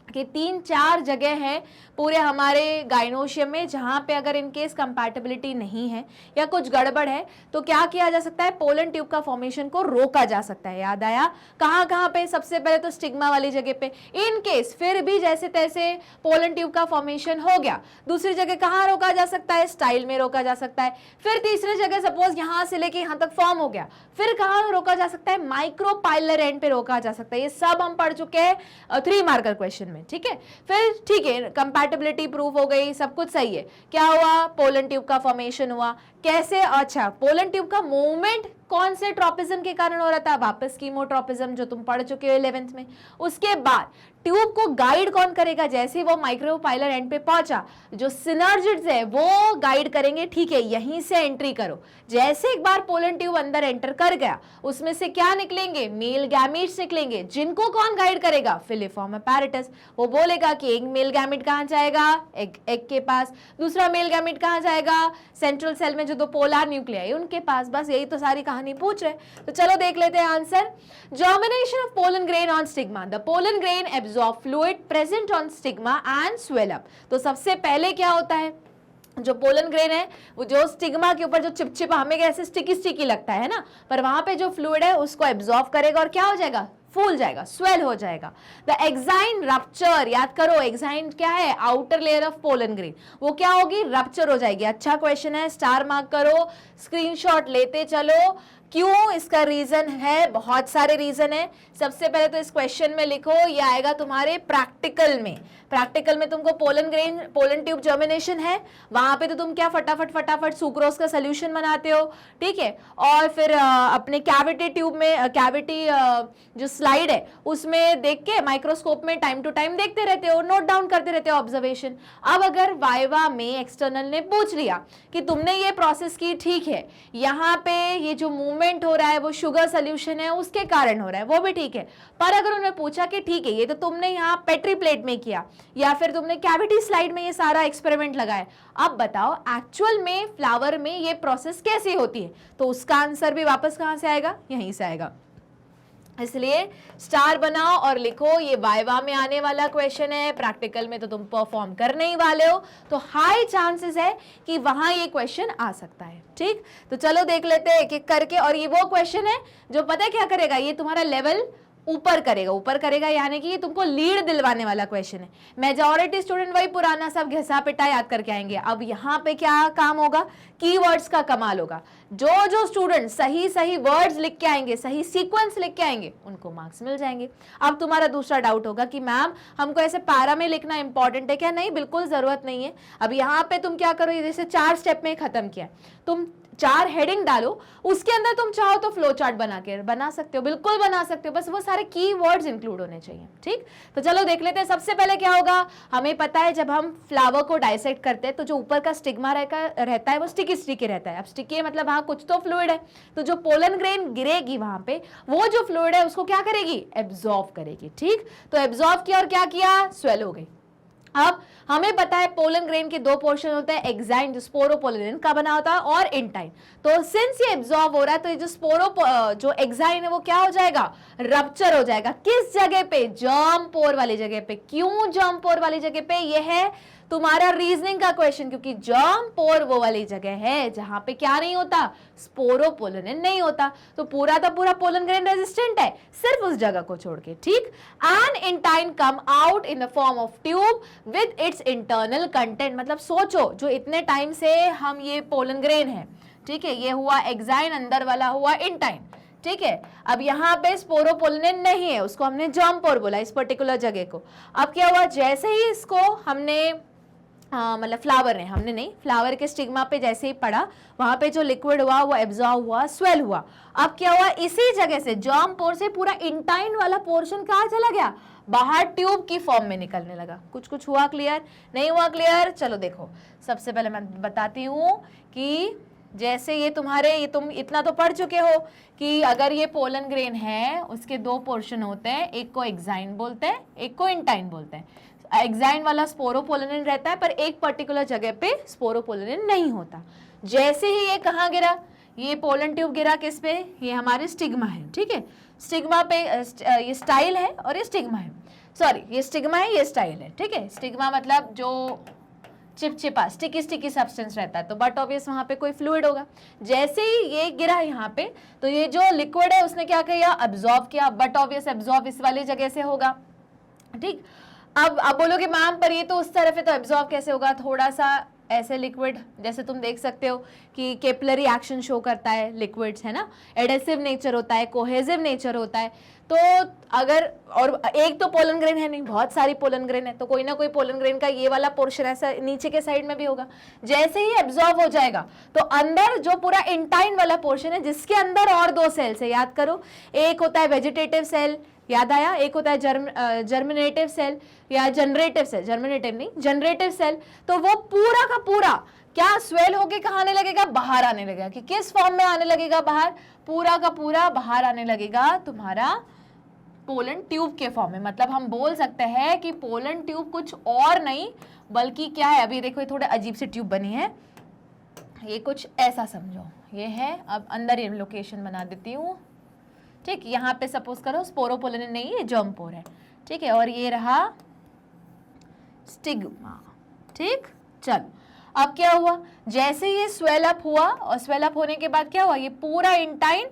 कि 3-4 जगह हैं पूरे हमारे गाइनोशियम में जहां पे अगर इनकेस कंपैटिबिलिटी नहीं है या कुछ गड़बड़ है तो क्या किया जा सकता है? पोलन ट्यूब का फॉर्मेशन को रोका जा सकता है। याद आया? कहां पे? सबसे पहले तो स्टिग्मा वाली जगह पे। इन केस फिर भी जैसे तैसे पोलन ट्यूब का फॉर्मेशन हो गया, दूसरी जगह कहां रोका जा सकता है? स्टाइल में रोका जा सकता है। फिर तीसरी जगह सपोज यहां से लेके यहां तक फॉर्म हो गया, फिर कहां रोका जा सकता है? माइक्रोपाइलर एंड पे रोका जा सकता है। ये सब हम पढ़ चुके हैं 3 मार्कर क्वेश्चन में, ठीक है। फिर ठीक है, कंपैटिबिलिटी प्रूफ हो गई, सब कुछ सही है। क्या हुआ? पोलन ट्यूब का फॉर्मेशन हुआ। कैसे? अच्छा, पोलन ट्यूब का मूवमेंट कौन से ट्रोपिज्म के कारण हो रहा था? वापस कीमोट्रोपिज्म, जो तुम पढ़ चुके हो 11th में। उसके बाद ट्यूब को गाइड कौन करेगा? जैसे ही वो माइक्रोपाइलर एंड पे पहुंचा, जो सिनर्जिड्स है वो गाइड करेंगे, ठीक है, यहीं से एंट्री करो। जैसे एक बार पोलन ट्यूब अंदर एंटर कर गया, उसमें से क्या निकलेंगे? मेल गैमेट्स निकलेंगे, जिनको कौन गाइड करेगा? Filiform apparatus. वो बोलेगा कि एक मेल गैमेट कहां जाएगा? एग के पास। दूसरा मेल गैमेट कहां जाएगा? सेंट्रल सेल में जो 2 पोलर न्यूक्लियाई उनके पास। बस यही तो सारी कहानी पूछ रहे। तो चलो देख लेते हैं answer. Germination of pollen grain on stigma. The pollen grain absorb fluid present on stigma and swell up. तो सबसे पहले क्या होता है? जो पोलन ग्रेन है वो जो स्टिग्मा के ऊपर जो चिपचिपा, हमें कैसे स्टिकी लगता है ना, पर वहां पे जो फ्लूइड है उसको एब्जॉर्ब करेगा और क्या हो जाएगा? फूल जाएगा, स्वेल हो जाएगा। द एक्साइन रप्चर, याद करो एक्साइन क्या है? Outer layer of pollen grain. वो क्या होगी? रप्चर हो जाएगी। अच्छा क्वेश्चन है, स्टार मार्क करो, स्क्रीनशॉट लेते चलो। क्यों? इसका रीजन है, बहुत सारे रीजन है। सबसे पहले तो इस क्वेश्चन में लिखो, ये आएगा तुम्हारे प्रैक्टिकल में। प्रैक्टिकल में तुमको पोलन ट्यूब जर्मिनेशन है, वहां पे तो तुम क्या फटाफट सुक्रोज का सोल्यूशन बनाते हो, ठीक है। और फिर अपने कैविटी ट्यूब में कैविटी जो स्लाइड है उसमें देख के माइक्रोस्कोप में टाइम टू टाइम देखते रहते हो, नोट डाउन करते रहते हो ऑब्जर्वेशन। अब अगर वाइवा में एक्सटर्नल ने पूछ लिया कि तुमने ये प्रोसेस की, ठीक है, यहाँ पे ये जो मूवमेंट हो रहा है वो शुगर सोल्यूशन है उसके कारण हो रहा है, वो भी ठीक है। पर अगर उन्होंने पूछा कि ठीक है, ये तो तुमने यहाँ पेट्री प्लेट में किया या फिर तुमने कैविटी स्लाइड में ये सारा एक्सपेरिमेंट लगाया, अब बताओ एक्चुअल में फ्लावर में ये प्रोसेस कैसी होती है, तो उसका आंसर भी वापस कहां से आएगा? यहीं से आएगा। इसलिए स्टार बनाओ और लिखो, ये वाइवा में आने वाला क्वेश्चन है, प्रैक्टिकल में तो तुम परफॉर्म करने ही वाले हो, तो हाई चांसेस है कि वहां ये क्वेश्चन आ सकता है। ठीक, तो चलो देख लेते हैं एक एक करके। और ये वो क्वेश्चन है जो पता है क्या करेगा, ये तुम्हारा लेवल ऊपर करेगा, यानी कि ये तुमको लीड दिलवाने वाला क्वेश्चन है। मेजॉरिटी स्टूडेंट वही पुराना सब घिसा पिटा याद करके आएंगे। अब यहाँ पे क्या काम होगा? कीवर्ड्स का कमाल होगा। जो स्टूडेंट सही वर्ड्स लिख के आएंगे, सही सीक्वेंस लिख के आएंगे, उनको मार्क्स मिल जाएंगे। अब तुम्हारा दूसरा डाउट होगा कि मैम हमको ऐसे पैरा में लिखना इंपॉर्टेंट है क्या? नहीं, बिल्कुल जरूरत नहीं है। अब यहाँ पे तुम क्या करो, जैसे 4 स्टेप में खत्म किया, तुम 4 हेडिंग डालो, उसके अंदर तुम चाहो तो फ्लो चार्ट बना सकते हो, बिल्कुल बना सकते हो, बस वो सारे कीवर्ड्स इंक्लूड होने चाहिए। ठीक, तो चलो देख लेते हैं। सबसे पहले क्या होगा, हमें पता है जब हम फ्लावर को डाइसेक्ट करते हैं तो जो ऊपर का स्टिग्मा रहता है वो स्टिकी स्टिकी रहता है। अब स्टिकी मतलब हाँ कुछ तो फ्लूइड है, तो जो पोलन ग्रेन गिरेगी वहां पे, वो जो फ्लूइड है उसको क्या करेगी, एब्जॉर्ब करेगी। ठीक, तो एब्जॉर्ब किया और क्या किया, स्वेल हो गई। अब हमें पता है पोलन ग्रेन के 2 पोर्शन होते हैं, एक्साइन जो स्पोरोपोलिन का बना होता है और इंटाइन। तो सिंस ये एब्जॉर्ब हो रहा है तो ये जो एक्साइन है वो क्या हो जाएगा, रप्चर हो जाएगा। किस जगह पे, जर्म पोर वाली जगह पे। क्यों जर्म पोर वाली जगह पे, ये है तुम्हारा रीजनिंग का क्वेश्चन, क्योंकि जर्म पोर वो वाली जगह है जहां पे क्या नहीं होता, स्पोरोपोलिन नहीं होता। तो पूरा का पूरा पोलन ग्रेन रेजिस्टेंट है, सिर्फ उस जगह को छोड़ के। ठीक, and intine come out in the form of tube with its internal content. मतलब सोचो, जो इतने टाइम से हम ये पोलन ग्रेन है, ठीक है, ये हुआ एक्साइन, अंदर वाला हुआ इंटाइन। ठीक है, अब यहाँ पे स्पोरोपोलिन नहीं है, उसको हमने जर्म पोर बोला इस पर्टिकुलर जगह को। अब क्या हुआ, जैसे ही इसको हमने मतलब फ्लावर ने, हमने नहीं, फ्लावर के स्टिग्मा पे जैसे ही पड़ा, वहां पे जो लिक्विड हुआ वो एब्जॉर्ब हुआ, स्वेल हुआ। अब क्या हुआ, इसी जगह से जर्म पोर से पूरा इंटाइन वाला पोर्शन कहाँ चला गया, बाहर ट्यूब की फॉर्म में निकलने लगा। कुछ हुआ क्लियर, नहीं हुआ क्लियर? चलो देखो, सबसे पहले मैं बताती हूँ कि जैसे ये तुम्हारे, ये तुम इतना तो पढ़ चुके हो कि अगर ये पोलन ग्रेन है उसके 2 पोर्शन होते हैं, एक को एक्साइन बोलते हैं, एक को इंटाइन बोलते हैं। एक्साइन वाला स्पोरोपोलिन रहता है पर एक पर्टिकुलर जगह पे स्पोरोपोलिन नहीं होता। जैसे ही ये कहाँ गिरा, ये पोलन ट्यूब गिरा किस पे, ये हमारे स्टिग्मा है। ठीक है, स्टिग्मा पे ये स्टाइल है और ये स्टिग्मा है, सॉरी ये स्टिग्मा है, ये स्टाइल है। ठीक है, स्टिग्मा मतलब जो चिपचिपा स्टिकी सब्सटेंस रहता है, तो बट ऑब्वियस वहां पे कोई फ्लूइड होगा। जैसे ही ये गिरा यहाँ पे, तो ये जो लिक्विड है उसने क्या किया, अब्सॉर्ब किया। बट ऑब्वियस एब्सॉर्ब इस वाली जगह से होगा। ठीक, अब बोलोगे मैम पर ये तो उस तरफ है, तो एब्सॉर्ब कैसे होगा? थोड़ा सा ऐसे लिक्विड, जैसे तुम देख सकते हो कि केपलरी एक्शन शो करता है लिक्विड्स, है ना, एडेसिव नेचर होता है, कोहेसिव नेचर होता है। तो अगर, और एक तो पोलन ग्रेन है नहीं, बहुत सारी पोलन ग्रेन है, तो कोई ना कोई पोलन ग्रेन का ये वाला पोर्शन ऐसा नीचे के साइड में भी होगा। जैसे ही एब्सॉर्ब हो जाएगा तो अंदर जो पूरा इंटाइन वाला पोर्शन है, जिसके अंदर और 2 सेल्स है, याद करो, एक होता है वेजिटेटिव सेल, याद आया, एक होता है जर्मिनेटिव सेल या जनरेटिव सेल, जर्मिनेटिव नहीं जनरेटिव सेल। तो वो पूरा का पूरा क्या स्वेल होके कहाँ आने लगेगा, बाहर आने लगेगा। कि किस फॉर्म में आने लगेगा बाहर, पूरा का पूरा बाहर आने लगेगा तुम्हारा पोलन ट्यूब के फॉर्म में। मतलब हम बोल सकते हैं कि पोलन ट्यूब कुछ और नहीं बल्कि क्या है, अभी देखो ये थोड़े अजीब सी ट्यूब बनी है, ये कुछ ऐसा समझो, ये है। अब अंदर ये लोकेशन बना देती हूँ। ठीक, यहाँ पे सपोज करो स्पोरोपोलिन नहीं, ये जर्म पोर है। ठीक है, और ये रहा स्टिग्मा। ठीक, चलो अब क्या हुआ, जैसे ये स्वेल अप हुआ और स्वेल अप होने के बाद क्या हुआ, ये पूरा इंटाइन,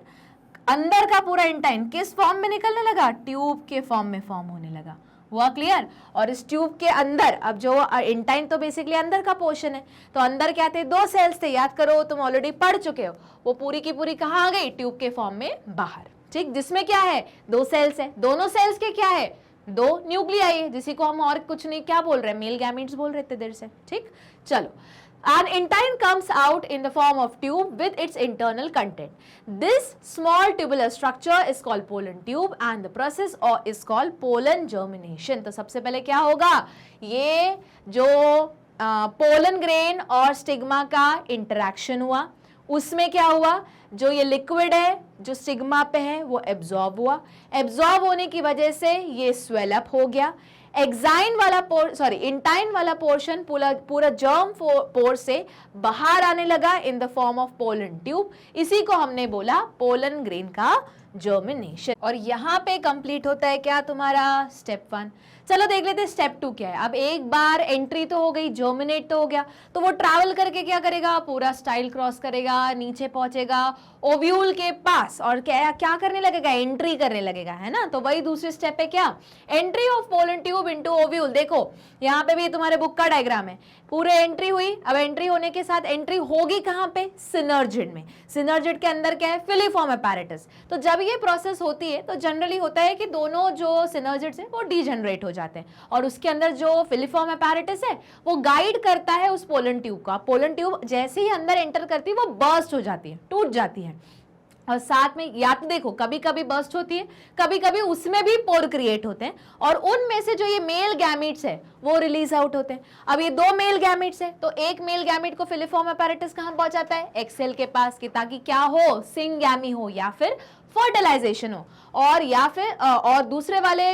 अंदर का पूरा इंटाइन किस फॉर्म में निकलने लगा, ट्यूब के फॉर्म में फॉर्म होने लगा। हुआ क्लियर? और इस ट्यूब के अंदर, अब जो इंटाइन तो बेसिकली अंदर का पोर्शन है, तो अंदर क्या थे, 2 सेल्स थे, याद करो, तुम ऑलरेडी पढ़ चुके हो। वो पूरी की पूरी कहाँ आ गई, ट्यूब के फॉर्म में बाहर। ठीक, जिसमें क्या है, 2 सेल्स है, दोनों सेल्स के क्या है, 2 न्यूक्लियाई है, जिसी को हम और कुछ नहीं क्या बोल रहे हैं, मेल गैमीट्स बोल रहे थे देर से। ठीक, चलो, an intine comes out in the form of tube with its internal content. This small tubular structure is called pollen tube and the process is called pollen germination. तो सबसे पहले क्या होगा, ये जो पोलन ग्रेन और स्टिग्मा का interaction हुआ, उसमें क्या हुआ, जो ये लिक्विड है जो स्टिग्मा पे है वो एब्जॉर्ब हुआ, एब्जॉर्ब होने की वजह से ये स्वेल अप हो गया। एक्साइन वाला इंटाइन वाला पोर्शन पूरा जर्म पोर से बाहर आने लगा in the form of pollen tube. इसी को हमने बोला पोलन ग्रेन का जर्मिनेशन। और यहाँ पे कंप्लीट होता है क्या तुम्हारा स्टेप 1। चलो देख लेते हैं स्टेप 2 क्या है। अब एक बार एंट्री तो हो गई, जर्मिनेट तो हो गया, तो वो ट्रैवल करके क्या करेगा, पूरा स्टाइल क्रॉस करेगा, नीचे पहुंचेगा ओव्यूल के पास, और क्या करने लगेगा, एंट्री करने लगेगा, है ना। तो वही दूसरी स्टेप है क्या, entry of pollen tube into ovule. देखो यहाँ पे भी तुम्हारे बुक का डायग्राम है, पूरे एंट्री हुई। अब एंट्री होने के साथ एंट्री होगी कहाँ पे, सिनर्जिड में। सिनर्जिड के अंदर क्या है, फिलीफॉर्म अपैरेटस। तो जब जब ये प्रोसेस होती है तो जनरली होता है कि दोनों जो सिनर्जिड्स हैं वो डीजेनरेट हो जाते हैं, और उसके अंदर जो फिलिफॉर्म अपैरेटस है वो गाइड करता है उस पोलन ट्यूब का। पोलन ट्यूब जैसे ही अंदर एंटर करती है वो बर्स्ट हो जाती है, टूट जाती है, और साथ में या तो देखो कभी कभी बर्स्ट होती है, कभी कभी उसमें भी पोर क्रिएट होते हैं, और उनमें से जो ये मेल गैमीट्स है वो रिलीज आउट होते हैं। अब ये दो मेल गैमीट्स है, तो एक मेल गैमीट को फिलिफॉर्म अपैरेटस कहां पहुंचाता है, एक्स सेल के पास, कि ताकि क्या हो, सिंगैमी हो या फिर फर्टिलाइजेशन हो, और या फिर और दूसरे वाले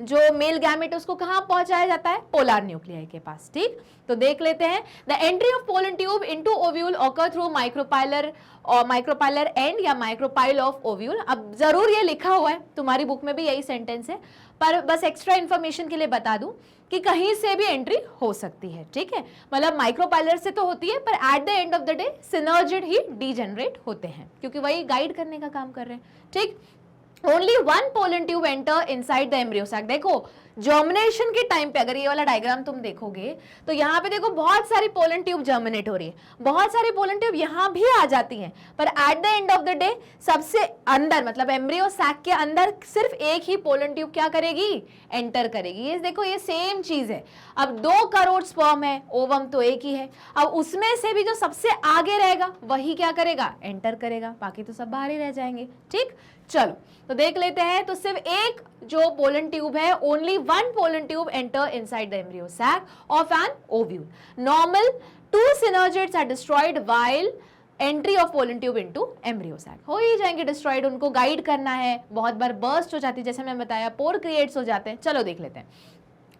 जो मेल गैमेट उसको कहां पहुंचाया जाता है, पोलर न्यूक्लियाई के पास। ठीक, तो देख लेते हैं। The entry of pollen tube into ovule occur through micropylar और माइक्रोपाइलर एंड या माइक्रोपाइल ऑफ ओव्यूल। अब जरूर ये लिखा हुआ है, तुम्हारी बुक में भी यही सेंटेंस है, पर बस एक्स्ट्रा इंफॉर्मेशन के लिए बता दूं कि कहीं से भी एंट्री हो सकती है। ठीक है, मतलब माइक्रोपाइलर से तो होती है, पर at the end of the day synergid he degenerate होते हैं, क्योंकि वही गाइड करने का काम कर रहे हैं। ठीक, only one pollen tube enter inside the embryo sac. देखो जर्मिनेशन के टाइम पे अगर ये वाला डायग्राम तुम देखोगे तो यहाँ पे देखो बहुत सारी पोलन ट्यूब जर्मिनेट हो रही है, बहुत सारी पोलन ट्यूब यहाँ भी आ जाती हैं, पर at the end of the day सबसे अंदर मतलब एम्ब्रियो सैक के अंदर सिर्फ एक ही पोलन ट्यूब क्या करेगी, एंटर करेगी। ये देखो ये सेम चीज है। अब 2 करोड़ स्पर्म है, ओवम तो एक ही है, अब उसमें से भी जो सबसे आगे रहेगा वही क्या करेगा, एंटर करेगा, बाकी तो सब बाहर ही रह जाएंगे। ठीक, चलो तो देख लेते हैं। तो सिर्फ एक जो पोलन ट्यूब है, only one pollen tube enter inside the embryo sac of an ovule. Normal 2 synergids are destroyed while entry of pollen tube into embryo sac. हो ही जाएंगे डिस्ट्रॉयड, उनको गाइड करना है, बहुत बार बर्स्ट हो जाती है, जैसे मैंने बताया पोर क्रिएट्स हो जाते हैं। चलो देख लेते हैं।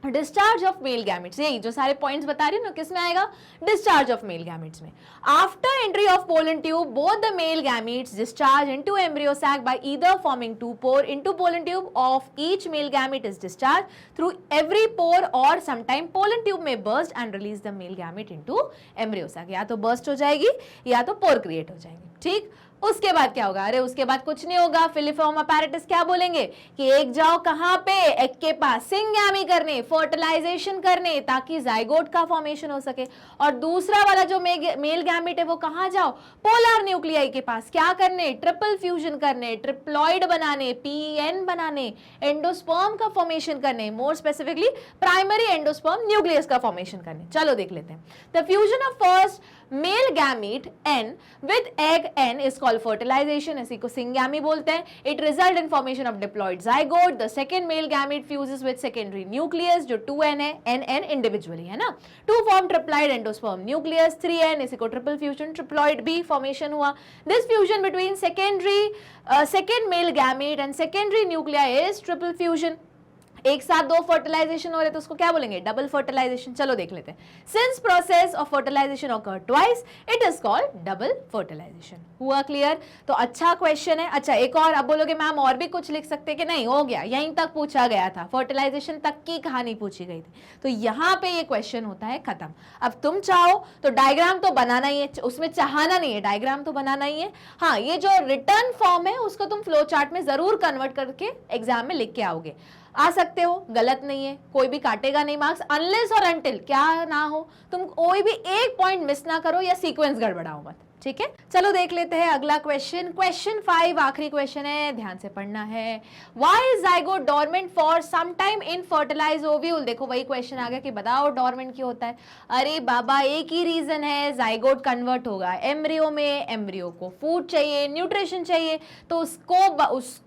डिस्चार्ज ऑफ मेल गैमेट्स, यही जो सारे पॉइंट्स बता रही हूँ ना, किस में आएगा, डिस्चार्ज ऑफ मेल गैमेट्स में। After entry of pollen tube both the male gametes discharge into embryo sac by either forming 2 pore into pollen tube of each male gamete is discharged through every pore, or sometime pollen tube may burst and release the male gamete into embryo sac। या तो burst हो जाएगी या तो पोर create हो जाएंगे। ठीक, उसके बाद क्या होगा, अरे उसके बाद कुछ नहीं होगा। फिलिफॉर्म अपैरेटस क्या बोलेंगे कि एक जाओ कहां पे, एग के पास सिंगैमी करने, फर्टिलाइजेशन करने, ताकि जाइगोट का फॉर्मेशन हो सके, और दूसरा वाला जो मेल गैमेट है वो कहां जाओ, पोलर न्यूक्लियाई के पास, क्या करने, ट्रिपल फ्यूजन करने, ट्रिप्लॉइड बनाने, पीएन बनाने, एंडोस्पर्म का फॉर्मेशन करने, more specifically primary endosperm nucleus का फॉर्मेशन करने। चलो देख लेते हैं। The fusion of first male gamete N with egg N is called fertilization, इसी को सिंगैमी बोलते हैं। It result in formation of diploid zygote. The second male gamete fuses with secondary nucleus जो 2N है, NN individually है ना, to form triploid endosperm nucleus। 3N इसी को triple fusion, triploid B formation हुआ। This fusion between second male gamete and secondary nuclei is triple fusion। एक साथ 2 fertilisation हो रहे तो उसको क्या बोलेंगे, डबल फर्टिलाइजेशन। चलो देख लेते हैं। Since process of fertilisation occur twice it is called double fertilisation. हुआ क्लियर? तो अच्छा क्वेश्चन है। अच्छा एक और, अब बोलोगे मैम और भी कुछ लिख सकते कि नहीं, हो गया, यहीं तक पूछा गया था, फर्टिलाइजेशन तक की कहानी पूछी गई थी, तो यहाँ पे ये क्वेश्चन होता है खत्म। अब तुम चाहो तो डायग्राम तो बनाना ही है, उसमें चाहना नहीं है, डायग्राम तो बनाना ही है। हाँ, ये जो रिटर्न फॉर्म है उसको तुम फ्लो चार्ट में जरूर कन्वर्ट करके एग्जाम में लिख के आओगे, आ सकते हो, गलत नहीं है, कोई भी काटेगा नहीं मार्क्स, अनलेस और अनटिल क्या ना हो तुम कोई भी एक पॉइंट मिस ना करो या सीक्वेंस गड़बड़ाओ मत। ठीक है, चलो देख लेते हैं अगला क्वेश्चन। क्वेश्चन 5 आखिरी क्वेश्चन है, ध्यान से पढ़ना है। Why is zygote dormant for some time in fertilize ovule? देखो वही क्वेश्चन आ गया कि बताओ डोरमेंट क्यों होता है। अरे बाबा एक ही रीजन है, जाइगोट कन्वर्ट होगा एम्ब्रियो में, एम्ब्रियो को फूड चाहिए, न्यूट्रिशन चाहिए, तो उसको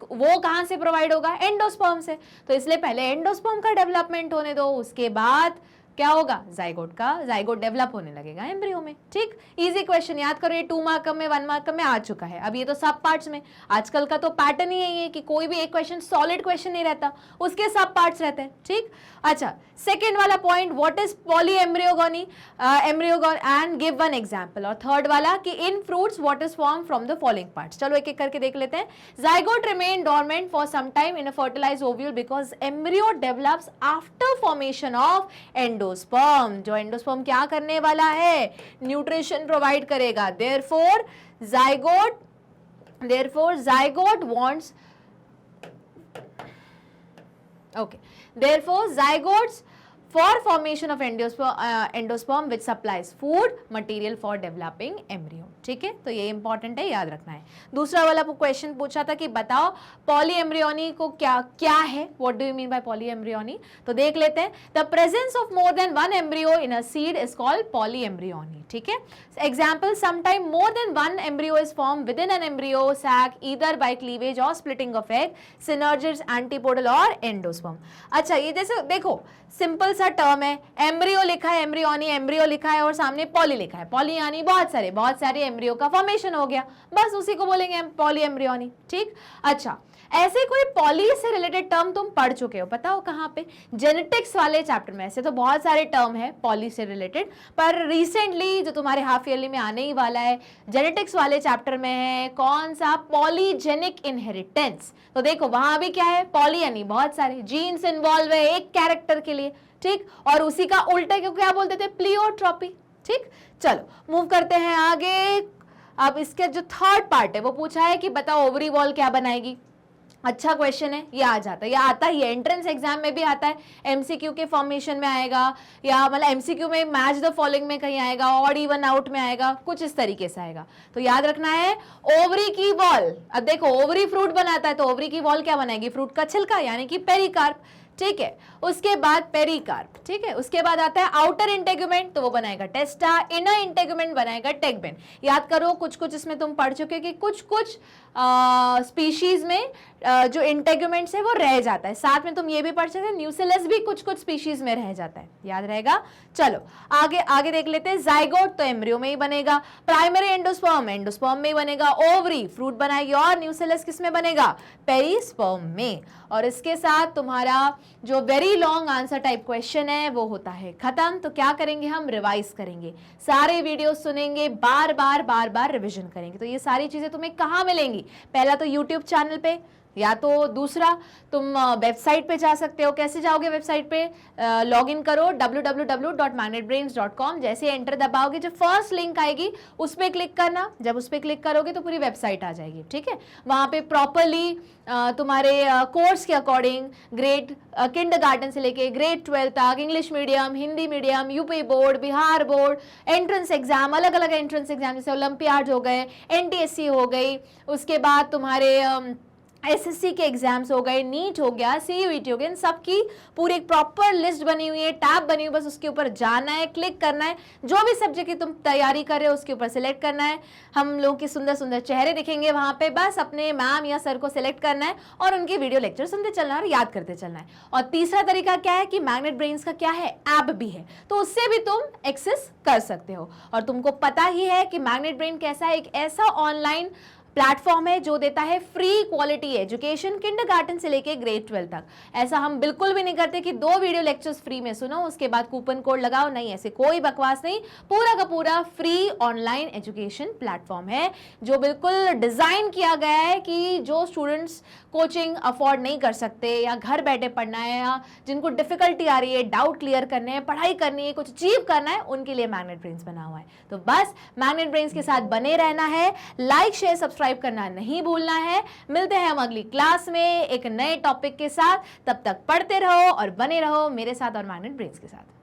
वो कहां से प्रोवाइड होगा, एंडोस्पर्म से। तो इसलिए पहले एंडोस्पर्म का डेवलपमेंट होने दो, उसके बाद क्या होगा, जाइगोट डेवलप होने लगेगा एम्ब्रियो में। ठीक, इजी क्वेश्चन, याद करो, ये 2 मार्क में 1 मार्क में आ चुका है। अब ये तो सब पार्ट्स में, आजकल का तो पैटर्न ही यही है कि कोई भी एक क्वेश्चन सॉलिड क्वेश्चन नहीं रहता, उसके सब पार्ट्स रहते हैं। ठीक, अच्छा सेकेंड वाला point, what is poly embryogony and give one example. और थर्ड वाला कि in fruits what is form from the following parts. चलो एक एक करके देख लेते हैं। Zygote remain dormant for some time in a fertilised ovule because embryo develops after formation of endosperm. जो एंडोस्पर्म क्या करने वाला है, न्यूट्रिशन प्रोवाइड करेगा। Therefore zygote wants, okay, therefore zygotes for formation of endosperm which supplies food material for developing embryo। ठीक है, तो ये इंपॉर्टेंट है, याद रखना है। दूसरा वाला क्वेश्चन पूछा था कि बताओ पॉलीएम्ब्रियोनी को क्या क्या है, what do you mean by polyembryony. तो देख लेते हैं, the presence of more than one embryo in a seed is called polyembryony. ठीक है, example, sometime more than one embryo is form within an embryo sac either by cleavage और splitting of egg, synergids, antipodal और endosperm. अच्छा, ये जैसे देखो simple सा term है, एम्ब्रियो लिखा है, एम्ब्रियोनी एम्ब्रियो लिखा है और सामने पॉली लिखा है, पॉली यानी बहुत सारे एम्ब्रियो का फॉर्मेशन हो गया, बस उसी को बोलेंगे पॉली एम्ब्रियोनी। ठीक, अच्छा, ऐसे कोई पॉली से रिलेटेड टर्म तुम पढ़ चुके हो, पता हो कहाँ पे? जेनेटिक्स वाले चैप्टर में। ऐसे तो बहुत सारे टर्म है पॉली से रिलेटेड, पर रिसेंटली जो तुम्हारे हाफ ईयरली में आने ही वाला है जेनेटिक्स वाले चैप्टर में है कौन सा, पॉलीजेनिक इनहेरिटेंस। तो देखो वहां भी क्या है, पॉली यानी बहुत सारे जीन्स इन्वॉल्व है एक कैरेक्टर के लिए। ठीक, और उसी का उल्टा क्यों क्या बोलते थे, प्लियोट्रॉपी। ठीक, चलो मूव करते हैं आगे। अब इसके जो थर्ड पार्ट है वो पूछा है कि बताओ ओवरी वॉल क्या बनाएगी। अच्छा क्वेश्चन है, ये आ जाता है, ये आता ही है, एंट्रेंस एग्जाम में भी आता है, एमसीक्यू के फॉर्मेशन में आएगा, या मतलब एमसीक्यू में मैच द फॉलोइंग में कहीं आएगा, ऑड इवन आउट में आएगा, कुछ इस तरीके से आएगा। तो याद रखना है ओवरी की वॉल। अब देखो ओवरी फ्रूट बनाता है तो ओवरी की वॉल क्या बनाएगी, फ्रूट का छिलका यानी कि पेरिकार्प। ठीक है, उसके बाद पेरिकार्प। ठीक है, उसके बाद आता है आउटर इंटेगुमेंट, तो वो बनाएगा टेस्टा, इनर इंटेगुमेंट बनाएगा टेगमेंट। याद करो कुछ कुछ इसमें तुम पढ़ चुके हो कि कुछ कुछ स्पीशीज में जो इंटेगुमेंट्स है वो रह जाता है, साथ में तुम ये भी पढ़ सकते हो न्यूसिलस भी कुछ कुछ स्पीशीज में रह जाता है, याद रहेगा। चलो आगे आगे देख लेते हैं, जाइगोट तो एम्ब्रियो में ही बनेगा, प्राइमरी एंडोस्पर्म एंडोस्पर्म में ही बनेगा, ओवरी फ्रूट बनाएगी और न्यूसिलस किस में बनेगा, पेरिस्पर्म में। और इसके साथ तुम्हारा जो very long answer type question है वो होता है खत्म। तो क्या करेंगे, हम रिवाइज करेंगे, सारे वीडियो सुनेंगे, बार बार रिवीजन करेंगे। तो ये सारी चीजें तुम्हें कहाँ मिलेंगी, पहला तो यूट्यूब चैनल पे, या तो दूसरा तुम वेबसाइट पे जा सकते हो। कैसे जाओगे वेबसाइट पे, लॉग इन करो www.magnetbrains.com, जैसे एंटर दबाओगे जो फर्स्ट लिंक आएगी उस पर क्लिक करना, जब उस पर क्लिक करोगे तो पूरी वेबसाइट आ जाएगी। ठीक है, वहाँ पे प्रॉपरली तुम्हारे कोर्स के अकॉर्डिंग ग्रेड किंडरगार्टन से लेके ग्रेड 12 तक, English medium, Hindi medium, UP board, Bihar board, entrance exam, अलग अलग एंट्रेंस एग्जाम जैसे ओलंपियाड हो गए, एनटीएससी हो गई, उसके बाद तुम्हारे एसएससी के एग्जाम्स हो गए, नीट हो गया, सीयूईटी हो गया, इन सब की पूरी एक प्रॉपर लिस्ट बनी हुई है, टैब बनी हुई, बस उसके ऊपर जाना है, क्लिक करना है, जो भी सब्जेक्ट की तुम तैयारी कर रहे हो उसके ऊपर सिलेक्ट करना है। हम लोग के सुंदर सुंदर चेहरे दिखेंगे वहां पे, बस अपने मैम या सर को सिलेक्ट करना है और उनकी वीडियो लेक्चर सुनते चलना है और याद करते चलना है। और तीसरा तरीका क्या है कि मैग्नेट ब्रेन्स का क्या है, ऐप भी है, तो उससे भी तुम एक्सेस कर सकते हो। और तुमको पता ही है कि मैग्नेट ब्रेन कैसा है, एक ऐसा ऑनलाइन प्लेटफॉर्म है जो देता है फ्री क्वालिटी एजुकेशन किंडरगार्टन से लेके ग्रेड 12 तक। ऐसा हम बिल्कुल भी नहीं करते कि 2 वीडियो लेक्चर्स फ्री में सुनो उसके बाद कूपन कोड लगाओ, नहीं, ऐसे कोई बकवास नहीं। पूरा का पूरा फ्री ऑनलाइन एजुकेशन प्लेटफॉर्म है जो बिल्कुल डिजाइन किया गया है कि जो स्टूडेंट्स कोचिंग अफोर्ड नहीं कर सकते या घर बैठे पढ़ना है या जिनको डिफिकल्टी आ रही है, डाउट क्लियर करने हैं, पढ़ाई करनी है, कुछ अचीव करना है, उनके लिए मैग्नेट ब्रेन्स बना हुआ है। तो बस मैग्नेट ब्रेन्स के साथ बने रहना है, लाइक शेयर सब्सक्राइब करना नहीं भूलना है। मिलते हैं हम अगली क्लास में एक नए टॉपिक के साथ, तब तक पढ़ते रहो और बने रहो मेरे साथ और मैग्नेट ब्रेन्स के साथ।